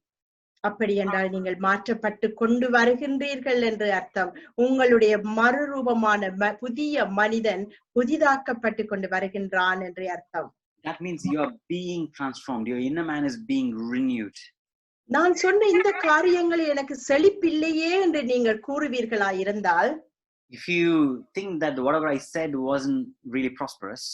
அப்படி என்றால் நீங்கள் மாற்றப்பட்டு கொண்டு வருகின்றீர்கள் என்று அர்த்தம். உங்களுடைய மறுரூபமான புதிய மனிதன் புதிதாக்கப்பட்டு கொண்டு வருகின்றான் என்று அர்த்தம். That means you are being transformed. Your inner man is being renewed. நான் சொன்ன இந்த காரியங்கள் எனக்கு செழிப்பில்லையே என்று நீங்கள் கூறுவீர்களா இருந்தால், If you think that whatever I said wasn't really prosperous,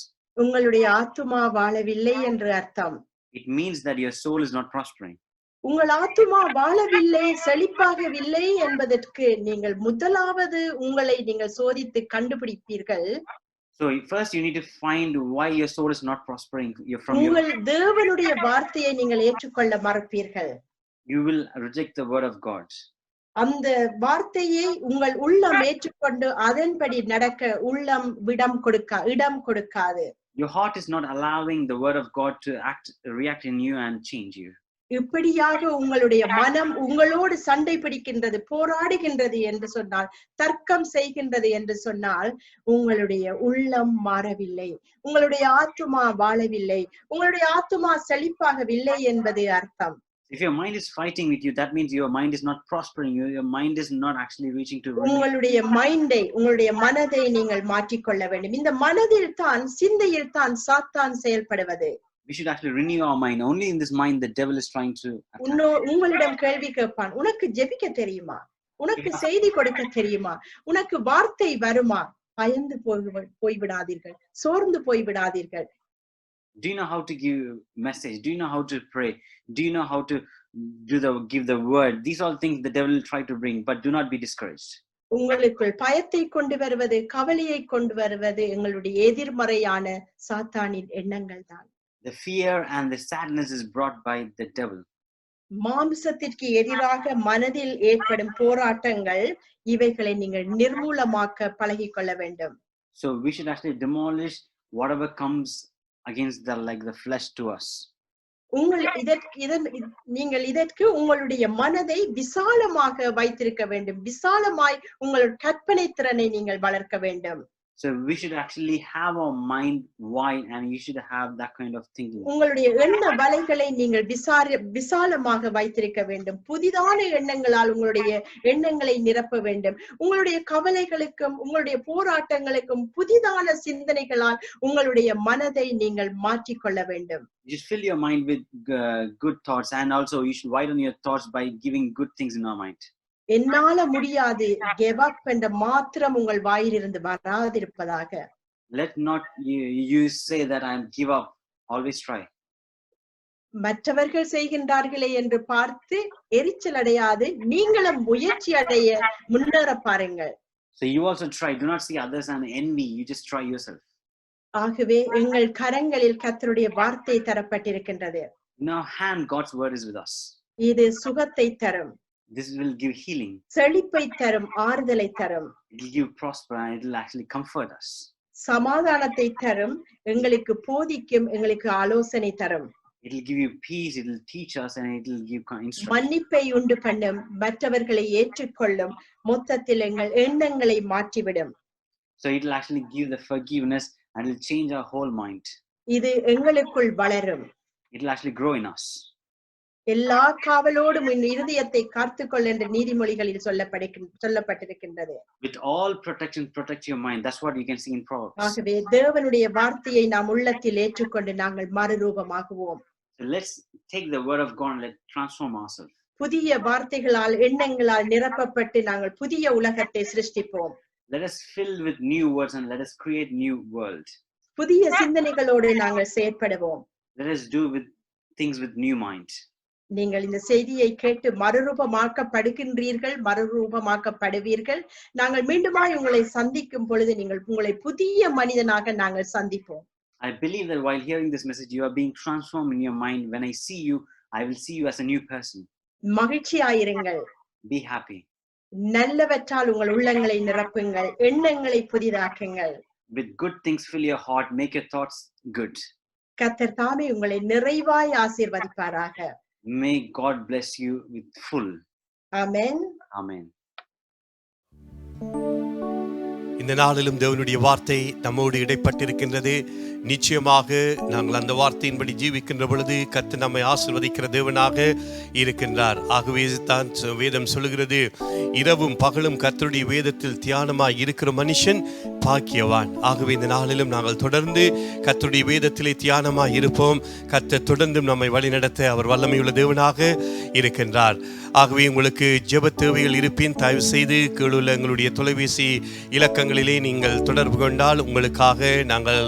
உங்களுடைய ஆத்துமா வாழவில்லை என்று அர்த்தம். it means that your soul is not prospering. உங்கள் ஆத்துமா வாழவில்லை, செழிப்பாகவில்லை என்பதற்கு நீங்கள் முதலாவது உங்களை நீங்கள் சோதித்து கண்டுபிடிப்பீர்கள். So first you need to find why your soul is not prospering. You're from உங்கள் தேவனுடைய வார்த்தையை நீங்கள் ஏற்றுக்கொள்ள மறுப்பீர்கள். you will reject the word of God. அந்த வார்த்தையை உங்கள் உள்ளம் ஏற்றுக்கொண்டு அதன்படி நடக்க உள்ளம் இடம் கொடுக்காது. Your heart is not allowing the word of God to react in you and change you. இப்படியாக உங்களுடைய மனம் உங்களோடு சண்டை பிடிக்கின்றது, போராடுகின்றது என்று சொன்னால், தர்க்கம் செய்கின்றது என்று சொன்னால், உங்களுடைய உள்ளம் மாறவில்லை, உங்களுடைய ஆத்துமா வாழவில்லை, உங்களுடைய ஆத்துமா செழிப்பாகவில்லை என்பது அர்த்தம். If your mind is fighting with you, that means your mind is not prospering. Your mind is not actually reaching to. உங்களுடைய உங்களுடைய மனதை நீங்கள் மாற்றிக்கொள்ள வேண்டும். இந்த மனதில் தான், சிந்தையில் தான் சாத்தான் செயல்படுவது. We should actually renew our mind. Only in this mind the devil is trying to attack. உங்களிடம் கேள்வி கேட்பான், உனக்கு ஜெபிக்க தெரியுமா? உனக்கு செய்தி கொடுக்க தெரியுமா? உனக்கு வார்த்தை வருமா? பயந்து போய்விடாதீர்கள், சோர்ந்து போய்விடாதீர்கள். Do you know how to give message? Do you know how to pray? Do you know how to give the word? These are all things the devil will try to bring, but do not be discouraged. உங்களுக்குள் பயத்தை கொண்டு வருவது, கவலையை கொண்டு வருவது எங்களுடைய எதிர்மறையான சாத்தானின் எண்ணங்கள் தான். The fear and the sadness is brought by the devil. மாம்சத்திற்கு எதிராக மனதில் ஏற்படும் போராட்டங்கள், இவைகளை நீங்கள் நிர்மூலமாக்க பழகிக்கொள்ள வேண்டும். So we should actually demolish whatever comes against the flesh to us. நீங்கள் இதற்கு உங்களுடைய மனதை விசாலமாக வைத்திருக்க வேண்டும். விசாலமாய் உங்களுடைய கற்பனை திறனை நீங்கள் வளர்க்க வேண்டும். So we should actually have our mind wide and you should have that kind of thinking. உங்களுடைய எண்ண வலைகளை நீங்கள் விசாலமாக வைத்திருக்க வேண்டும். புதிதான எண்ணங்களால் உங்களுடைய எண்ணங்களை நிரப்ப வேண்டும். உங்களுடைய கவலைகளுக்கும் உங்களுடைய போராட்டங்களுக்கும் புதிதான சிந்தனைகளால் உங்களுடைய மனதை நீங்கள் மாற்றிக்கொள்ள வேண்டும். Just fill your mind with good thoughts, and also you should widen your thoughts by giving good things in our mind. என்னால முடியாது, give up என்ற மாத்திரம் உங்கள் வாயிலிருந்து வராதிருப்பதாக. Let not you say that I give up. Always try. மற்றவர்கள் செய்கின்றார்களே என்று பார்த்து எரிச்சல் அடையாது, நீங்களும் முயற்சி அடைய முன்னேற பாருங்கள். So you also try. Do not see others and envy. You just try yourself. ஆகவே எங்கள் கரங்களில் கர்த்தருடைய வார்த்தை தரப்பட்டிருக்கின்றது. In our hand, God's word is with us. இது சுகத்தை தரும். This will give healing. செழிப்பை தரும், ஆறுதலை தரும். It will give prosper and it will actually comfort us. சமாதானத்தை தரும், எங்களுக்கு போதிக்கும், எங்களுக்கு ஆலோசனை தரும். It will give you peace, it will teach us, and it will give instruction. மன்னிப்பை உண்டு பண்ணும், மற்றவர்களை ஏற்றுக்கொள்ளும், மொத்தத்தில் எங்கள் எண்ணங்களை மாற்றிவிடும். So it will actually give the forgiveness and it will change our whole mind. இது எங்களுக்குள் வளரும். It will actually grow in us. எல்லா காவலோடும் உன் இருதயத்தை காத்துக்கொள் என்று நீதிமொழிகளில் சொல்லப்பட்டிருக்கின்றது. With all protection, protect your mind. That's what you can see in Proverbs. ஆகவே தேவனுடைய வார்த்தையை நாம் உள்ளத்தில் ஏற்றுக்கொண்டு நாங்கள் மறுரூபமாகுவோம். So let's take the word of God and let's transform ourselves. புதிய வார்த்தைகளால் எண்ணங்களால் நிரப்பப்பட்டு நாங்கள் புதிய உலகத்தை சிருஷ்டிப்போம். Let us fill with new words and let us create new world. புதிய சிந்தனைகளோடு நாங்கள் செயற்படுவோம். Let us do with things with new mind. நீங்கள் இந்த செய்தியை கேட்டு மறுரூபமாக்கப்படுகின்றீர்கள், மறுரூபமாக்கப்படுவீர்கள். நாங்கள் மீண்டுமாய் உங்களை சந்திக்கும் பொழுது உங்களை புதிய மனிதனாக நாங்கள் சந்திப்போம். I believe that while hearing this message, you are being transformed in your mind. When I see you, I will see you as a new person. மகிழ்ச்சியாயிருங்கள். Be happy. நல்லவற்றால் உங்கள் உள்ளங்களை நிரப்புங்கள், எண்ணங்களை புதிதாக்குங்கள். With good things fill your heart, make your thoughts good. கர்த்தர் தாமே உங்களை நிறைவாய் ஆசீர்வதிப்பாராக. May God bless you with full. Amen. Amen. இந்த நாளிலும் தேவனுடைய வார்த்தை நம்மோடு இடைப்பட்டிருக்கின்றது. நிச்சயமாக நாங்கள் அந்த வார்த்தையின்படி ஜீவிக்கின்ற பொழுது கர்த்தர் நம்மை ஆசீர்வதிக்கிற தேவனாக இருக்கின்றார். ஆகவே தான் வேதம் சொல்லுகிறது, இரவும் பகலும் கர்த்தருடைய வேதத்தில் தியானமாய் இருக்கிற மனுஷன் பாக்கியவான். ஆகவே இந்த நாளிலும் நாங்கள் தொடர்ந்து கர்த்தருடைய வேதத்திலே தியானமாய் இருப்போம். கர்த்தர் தொடர்ந்தும் நம்மை வழிநடத்த அவர் வல்லமையுள்ள தேவனாக இருக்கின்றார். ஆகவே உங்களுக்கு ஜெப தேவைகள் இருப்பின் தயவு செய்து கீழுள்ள எங்களுடைய தொலைபேசி இலக்கங்களிலே நீங்கள் தொடர்பு கொண்டால் உங்களுக்காக நாங்கள்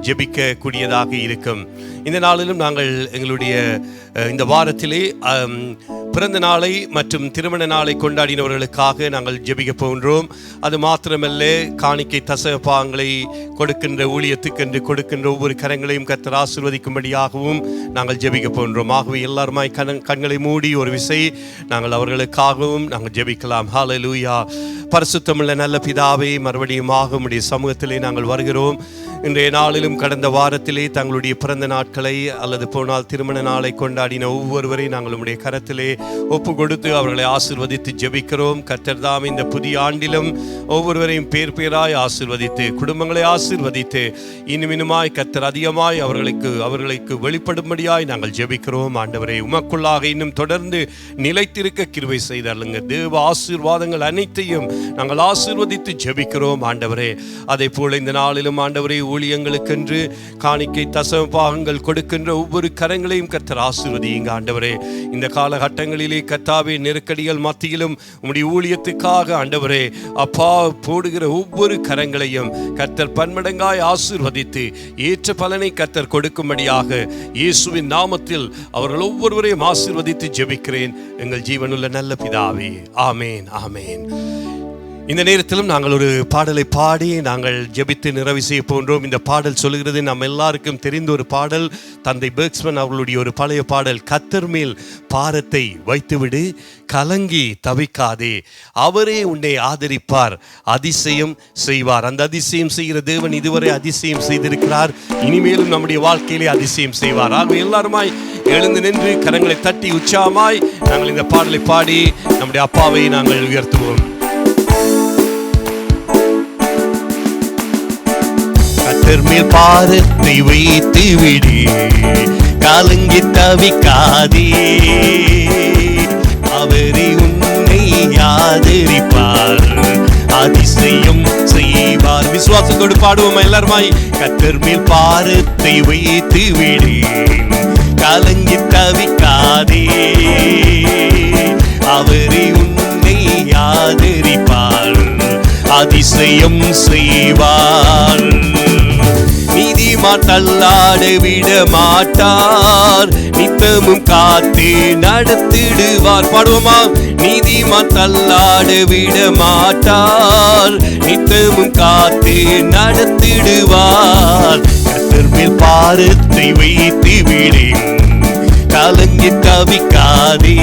ஜெபிக்க கூடியதாக இருக்கும். இந்த நாளிலும் நாங்கள் எங்களுடைய இந்த வாரத்திலே பிறந்த நாளை மற்றும் திருமண நாளை கொண்டாடினவர்களுக்காக நாங்கள் ஜெபிக்க போகின்றோம். அது மாத்திரமல்ல, காணிக்கை தசபாங்களை கொடுக்கின்ற ஊழியத்துக்கென்று கொடுக்கின்ற ஒவ்வொரு கரங்களையும் கர்த்தர் ஆசீர்வதிக்கும்படியாகவும் நாங்கள் ஜெபிக்க போகின்றோம். ஆகவே எல்லாருமாய் கண்களை மூடி ஒரு விசை நாங்கள் அவர்களுக்காகவும் நாங்கள் ஜெபிக்கலாம். ஹல்லேலூயா. பரிசுத்தமுள்ள நல்ல பிதாவே, மறுபடியுமாக உம்முடைய சமூகத்திலே நாங்கள் வருகிறோம். இன்றைய நாளிலும் கடந்த வாரத்திலே தங்களுடைய பிறந்த நாட்களை அல்லது போனால் திருமண நாளை கொண்டாடின ஒவ்வொருவரை நாங்கள் உம்முடைய கரத்திலே ஒப்பு கொடுத்து அவர்களை ஆசீர்வதித்து ஜெபிக்கிறோம். கர்த்தர் தாம் இந்த புதிய ஆண்டிலும் ஒவ்வொருவரையும் பேர் பேராய் ஆசீர்வதித்து குடும்பங்களை ஆசீர்வதித்து இன்னுமாய் கர்த்தர் அதிகமாய் அவர்களுக்கு வெளிப்படும்படியாய் நாங்கள் ஜெபிக்கிறோம். ஆண்டவரே, உமக்குள்ளாக இன்னும் தொடர்ந்து நிலைத்திருக்க கிருபை செய்தாருங்க. தேவ ஆசீர்வாதங்கள் அனைத்தையும் நாங்கள் ஆசீர்வதித்து ஜெபிக்கிறோம். ஆண்டவரே, அதே போல இந்த நாளிலும் ஆண்டவரே, ஊழியங்களுக்கென்று காணிக்கை தசமபாகங்கள் கொடுக்கின்ற ஒவ்வொரு கரங்களையும் கர்த்தர் ஆசீர்வதியுங்க. ஆண்டவரே, இந்த காலகட்டங்களிலே கர்த்தாவே நெருக்கடிகள் மத்தியிலும் உம்முடைய ஊழியத்துக்காக ஆண்டவரே அப்பா போடுகிற ஒவ்வொரு கரங்களையும் கர்த்தர் பன்மடங்காய் ஆசீர்வதித்து ஏற்ற பலனை கர்த்தர் கொடுக்கும்படியாக இயேசுவின் நாமத்தில் அவர்கள் ஒவ்வொருவரையும் ஆசீர்வதித்து ஜெபிக்கிறேன் எங்கள் ஜீவனுள்ள நல்ல பிதாவே. ஆமேன், ஆமேன். இந்த நேரத்திலும் நாங்கள் ஒரு பாடலை பாடி நாங்கள் ஜெபித்து நிறைவு செய்ய போன்றோம். இந்த பாடல் சொல்லுகிறது, நம்ம எல்லாருக்கும் தெரிந்த ஒரு பாடல், தந்தை பெர்க்ஸ்மேன் அவர்களுடைய ஒரு பழைய பாடல். கர்த்தர் மேல் பாரத்தை வைத்துவிடு, கலங்கி தவிக்காதே, அவரே உன்னை ஆதரிப்பார், அதிசயம் செய்வார். அந்த அதிசயம் செய்கிற தேவன் இதுவரை அதிசயம் செய்திருக்கிறார், இனிமேலும் நம்முடைய வாழ்க்கையிலே அதிசயம் செய்வார். ஆக எல்லாருமாய் எழுந்து நின்று கரங்களை தட்டி உற்சாகமாய் நாங்கள் இந்த பாடலை பாடி நம்முடைய அப்பாவை நாங்கள் உயர்த்துவோம். கர்த்தர் மேல் பாரத்தை வைத்து விடு, கலங்கி தவிக்காதே, அவரே உன்னை ஆதரிப்பார், அதிசயம் செய்வார். விசுவாசத்தோடு பாடுவோம் எல்லாருமாய். கர்த்தர் மேல் பாரத்தை வைத்து விடு, கலங்கி தவிக்காதே, அவரே உன்னை ஆதரிப்பார், அதிசயம் செய்வார். நீதிமான் தள்ளாட விட மாட்டார், நித்தமும் காத்து நடத்திடுவார். பாடுவோமா? நீதிமான் தள்ளாட விட மாட்டார், நித்தமும் காத்து நடத்திடுவார். கர்த்தர் மேல் பாரத்தை வைத்து விடு, கலங்கி தவிக்காதே,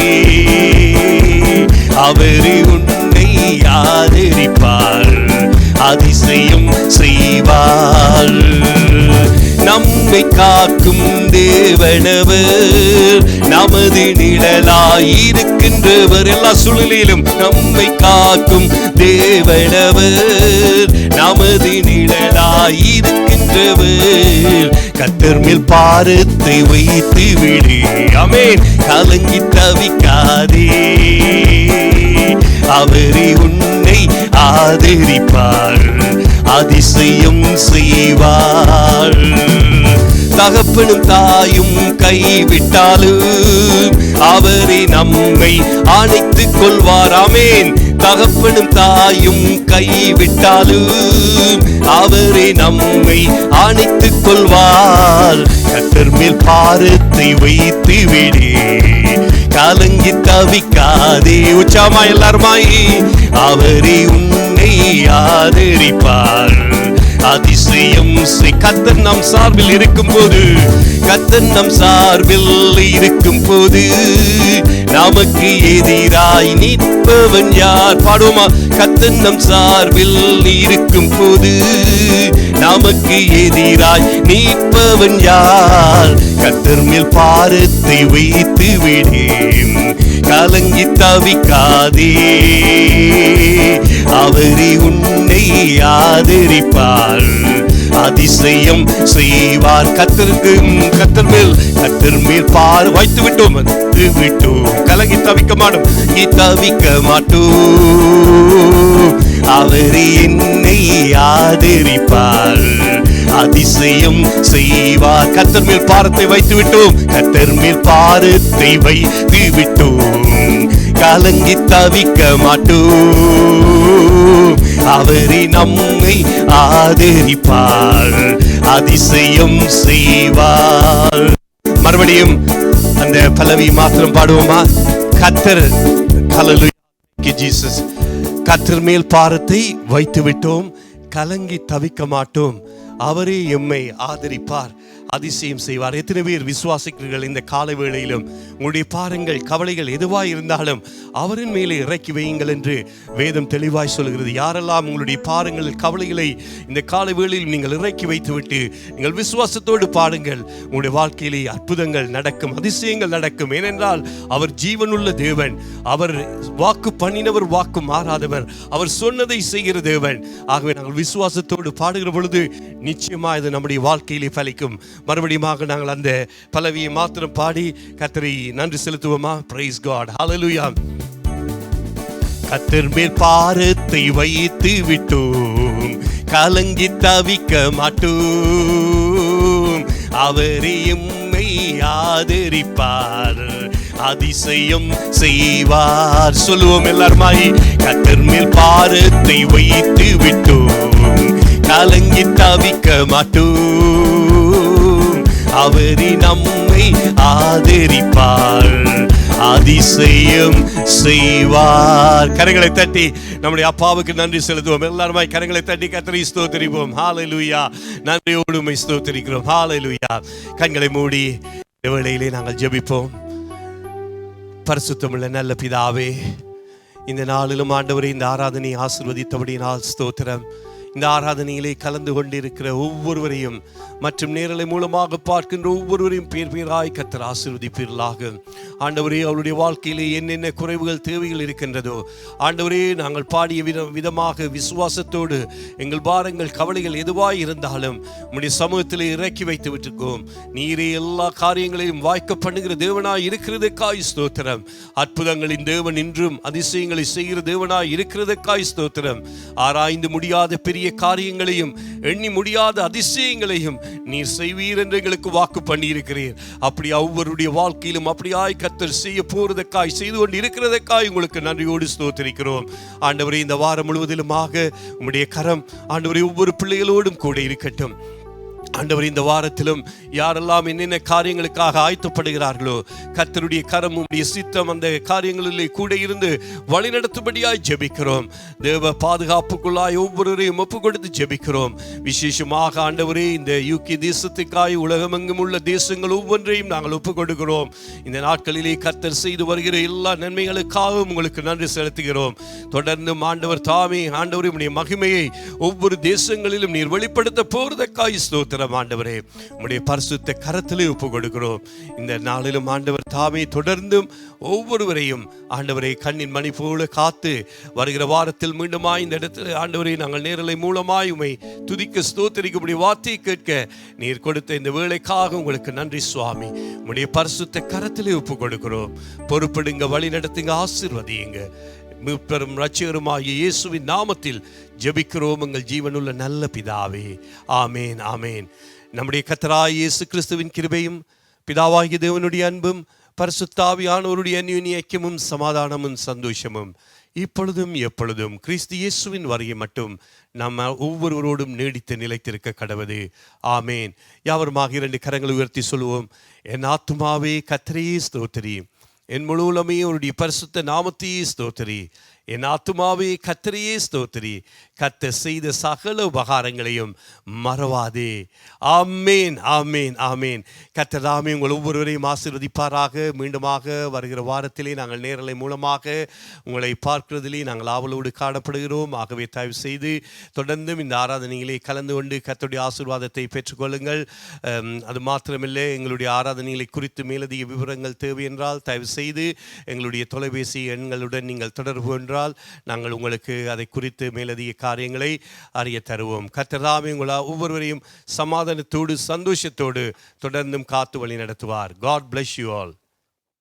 அவரே உன்னை ஆதரிப்பார், அதிசயம் செய்வார். நம்மை காக்கும் தேவனவர், நமது நிழலாயிருக்கின்றவர். எல்லா சூழ்நிலையிலும் நம்மை காக்கும் தேவனவர், நமது நிழலாயிருக்கின்றவர். கர்த்தர் மேல் பாரத்தை வைத்து விடு, ஆமென், கலங்கி தவிக்காதே, அவரே உன்னை ஆதரிப்பார், அதிசயம் செய்வார். தகப்பனும் தாயும் கைவிட்டாலும் அவரே நம்மை அணைத்துக் கொள்வார். ஆமென். தகப்பனும் தாயும் கைவிட்டாலும் அவரே நம்மை அணைத்துக் கொள்வார். கர்த்தர் மேல் பாரத்தை வைத்து விடு, கலங்கி தவிக்காதே. உச்சாமா எல்லாருமாய், அவரே உன்னை ஆதரிப்பார். அதிசயம் கர்த்தர் நம் சார்பில் இருக்கும் போது, கர்த்தர் நம் சார்பில் இருக்கும் போது நமக்கு எதிராய் நிற்பவன் யார்? பாடுவோமா? கர்த்தர் நம் சார்பில் இருக்கும் போது நமக்கு எதிராய் நிற்பவன் யார்? கர்த்தர் மேல் பாரத்தை வைத்து விடு, கலங்கி தவிக்காதே. அவரே உன்னை ஆதரிப்பார், அதிசயம் செய்வார். கர்த்தர் மேல் பார் வைத்து விட்டோம், கலங்கி தவிக்க மாட்டோம், தவிக்க மாட்டோம். அவரே என்னை ஆதரிப்பார், அதிசயம் செய்வார். கர்த்தர் மேல் பாரத்தை வைத்து விட்டோம், கர்த்தர் மேல் பாரத்தை வைத்து விட்டோம், கலங்கி தவிக்க மாட்டோம். அவரே நம்மை ஆதரிப்பார், அதிசயம் செய்வார். மறுபடியும் அந்த பல்லவி மாத்திரம் பாடுவோமா? கர்த்தர், ஹல்லேலூயா ஜீசஸ். கர்த்தர் மேல் பாரத்தை வைத்து விட்டோம், கலங்கி தவிக்க மாட்டோம். அவரே எம்மை ஆதரிப்பார், அதிசயம் செய்வார். எத்தனை பேர் விசுவாசிக்கிறீர்கள்? இந்த காலை வேளையிலும் உங்களுடைய பாரங்கள், கவலைகள் எதுவாய் இருந்தாலும் அவரின் மேலே இறக்கி வையுங்கள் என்று வேதம் தெளிவாய் சொல்கிறது. யாரெல்லாம் உங்களுடைய பாரங்கள், கவலைகளை இந்த காலை வேளையில் நீங்கள் இறக்கி வைத்துவிட்டு நீங்கள் விசுவாசத்தோடு பாடுங்கள், உங்களுடைய வாழ்க்கையிலே அற்புதங்கள் நடக்கும், அதிசயங்கள் நடக்கும். ஏனென்றால் அவர் ஜீவனுள்ள தேவன், அவர் வாக்கு பண்ணினவர், வாக்கு மாறாதவர், அவர் சொன்னதை செய்கிற தேவன். ஆகவே நாங்கள் விசுவாசத்தோடு பாடுகிற பொழுது நிச்சயமா இது நம்முடைய வாழ்க்கையிலே பலிக்கும். மறுபடியும் நாங்கள் அந்த பல்லவியை மாத்திரம் பாடி கர்த்தரை நன்றி செலுத்துவோமா? பிரைஸ் காட், ஹல்லேலூயா. கர்த்தர் மேல் பாரத்தை வைத்து விட்டோம், கலங்கி தவிக்க மாட்டோம். அவரே எம்மை ஆதரிப்பார், அதிசயம் செய்வார். சொல்லுவோம் எல்லாருமாய், கர்த்தர் மேல் பாரத்தை வைத்து விட்டோம், கலங்கி தவிக்க மாட்டோம். அவரே நம்மை ஆதரிப்பார், அதிசயம் செய்வார். கரங்களை தட்டி நம்முடைய அப்பாவுக்கு நன்றி செலுத்துவோம். எல்லாருமாய் கரங்களை தட்டி கர்த்தரை ஸ்தோத்திரிப்போம். ஹல்லேலூயா. நன்றியோடு உம்மை ஸ்தோத்திரிக்கிறோம். ஹல்லேலூயா. கண்களை மூடி இந்த வேளையிலே நாங்கள் ஜெபிப்போம். பரிசுத்தமுள்ள நல்ல பிதாவே, இந்த நாளிலும் ஆண்டவரே இந்த ஆராதனை ஆசீர்வதித்தபடியினால் ஸ்தோத்திரம். இந்த ஆராதனையிலே கலந்து கொண்டிருக்கிற ஒவ்வொருவரையும் மற்றும் நேரலை மூலமாக பார்க்கின்ற ஒவ்வொருவரையும் பேர் பேராய் கர்த்தர் ஆசீர்வதிப்பீர்களாக. ஆண்டவரே, அவருடைய வாழ்க்கையிலே என்னென்ன குறைவுகள், தேவைகள் இருக்கின்றதோ ஆண்டவரே, நாங்கள் பாடிய விதமாக விசுவாசத்தோடு எங்கள் பாரங்கள், கவலைகள் எதுவாய் இருந்தாலும் உம்முடைய சமூகத்திலே இறக்கி வைத்து விட்டிருக்கோம். நீரே எல்லா காரியங்களையும் வாய்க்க பண்ணுகிற தேவனாய் இருக்கிறதுக்காய் ஸ்தோத்திரம். அற்புதங்களின் தேவன் இன்றும் அதிசயங்களை செய்கிற தேவனாய் இருக்கிறதுக்காய் ஸ்தோத்திரம். ஆராய்ந்து முடியாத பெரிய காரியங்களையும் எண்ணி முடியாத அதிசயங்களையும் நீர் செய்வீர் என்று எங்களுக்கு வாக்கு பண்ணியிருக்கிறீர். அப்படி ஒவ்வொருடைய வாழ்க்கையிலும் அப்படியாய் கர்த்தர் செய்ய போறதற்காய், செய்து கொண்டு இருக்கிறதற்காய் உங்களுக்கு நன்றியோடு ஸ்தோத்திரிக்கிறோம். ஆண்டவரே, இந்த வாரம் முழுவதிலுமாக உம்முடைய கரம் ஆண்டவரே ஒவ்வொரு பிள்ளைகளோடும் கூட இருக்கட்டும். ஆண்டவர், இந்த வாரத்திலும் யாரெல்லாம் என்னென்ன காரியங்களுக்காக ஆயத்தப்படுகிறார்களோ கர்த்தருடைய கரம், உம்முடைய சித்தம் அந்த காரியங்களிலே கூட இருந்து வழிநடத்தும்படியாய் ஜெபிக்கிறோம். தேவ பாதுகாப்புக்குள்ளாய் ஒவ்வொருவரையும் ஒப்பு கொடுத்து ஜெபிக்கிறோம். விசேஷமாக ஆண்டவரே, இந்த யூகே தேசத்துக்காய் உலகமெங்கும் உள்ள தேசங்கள் ஒவ்வொன்றையும் நாங்கள் ஒப்பு கொடுக்கிறோம். இந்த நாட்களிலே கர்த்தர் செய்து வருகிற எல்லா நன்மைகளுக்காகவும் உங்களுக்கு நன்றி செலுத்துகிறோம். தொடர்ந்தும் ஆண்டவர் தாமே ஆண்டவரே உம்முடைய மகிமையை ஒவ்வொரு தேசங்களிலும் நீர் வெளிப்படுத்த போறதற்காய் ஸ்தோத்திரம். ஆண்டவரே, உம்முடைய பரிசுத்த கரத்திலே ஒப்பு கொடுக்கிறோம். இந்த நாளிலும் ஆண்டவர் தாமே தொடர்ந்தும் ஒவ்வொருவரையும் ஆண்டவரை கண்ணின் மணி போல காத்து வருகிற வாரத்தில் மீண்டுமாய் இந்த இடத்துல ஆண்டவரை நாங்கள் நேரலை மூலமாய் உம்மை துதிக்க ஸ்தோத்திரிக்க உம்முடைய வார்த்தையை கேட்க நீர் கொடுத்த இந்த வேளைக்காக உங்களுக்கு நன்றி சுவாமி. உம்முடைய பரிசுத்த கரத்திலே ஒப்பு கொடுக்கிறோம். பொறுப்படுங்க, வழி நடத்துங்க, ஆசீர்வதியுங்க. மீட்பெரும் இரட்சகருமாகிய இயேசுவின் நாமத்தில் ஜெபிக்கிறோம் எங்கள் ஜீவனுள்ள நல்ல பிதாவே. ஆமேன், ஆமேன். நம்முடைய கர்த்தராகிய இயேசு கிறிஸ்துவின் கிருபையும் பிதாவாகிய தேவனுடைய அன்பும் பரிசுத்தாவியானவருடைய அந்யோன்ய ஐக்கியமும் சமாதானமும் சந்தோஷமும் இப்பொழுதும் எப்பொழுதும் கிறிஸ்து இயேசுவின் வருகை மட்டும் நம்ம ஒவ்வொருவரோடும் நீடித்து நிலைத்திருக்க கடவுது. ஆமேன். யாவருமாக 2 கரங்களை உயர்த்தி சொல்லுவோம். என் ஆத்துமாவே கர்த்தரையே ஸ்தோத்திரி, என் முழு உள்ளமே அவருடைய பரிசுத்த நாமத்தையே ஸ்தோத்திரி. என் ஆத்துமாவே கர்த்தரையே ஸ்தோத்திரி, கர்த்தர் செய்த சகல உபகாரங்களையும் மறவாதே. ஆமேன், ஆமேன், ஆமேன். கர்த்தர் தாமே உங்கள் ஒவ்வொருவரையும் ஆசீர்வதிப்பாராக. மீண்டுமாக வருகிற வாரத்திலே நாங்கள் நேரலை மூலமாக உங்களை பார்க்கிறதிலே நாங்கள் ஆவலோடு காணப்படுகிறோம். ஆகவே தயவு செய்து தொடர்ந்தும் இந்த ஆராதனைகளை கலந்து கொண்டு கர்த்தருடைய ஆசீர்வாதத்தை பெற்றுக்கொள்ளுங்கள். அது மாத்திரமில்லை, எங்களுடைய ஆராதனைகளை குறித்து மேலதிக விவரங்கள் தேவை என்றால் தயவு செய்து எங்களுடைய தொலைபேசி எண்களுடன் நீங்கள் தொடர்பு என்றால் நாங்கள் உங்களுக்கு அதை குறித்து மேலதிக காரியங்களை அறிய தருவோம். கர்த்தர் தாமே உங்களை ஒவ்வொருவரையும் சமாதானத்தோடு சந்தோஷத்தோடு தொடர்ந்தும் காத்து வழி நடத்துவார். God bless you all.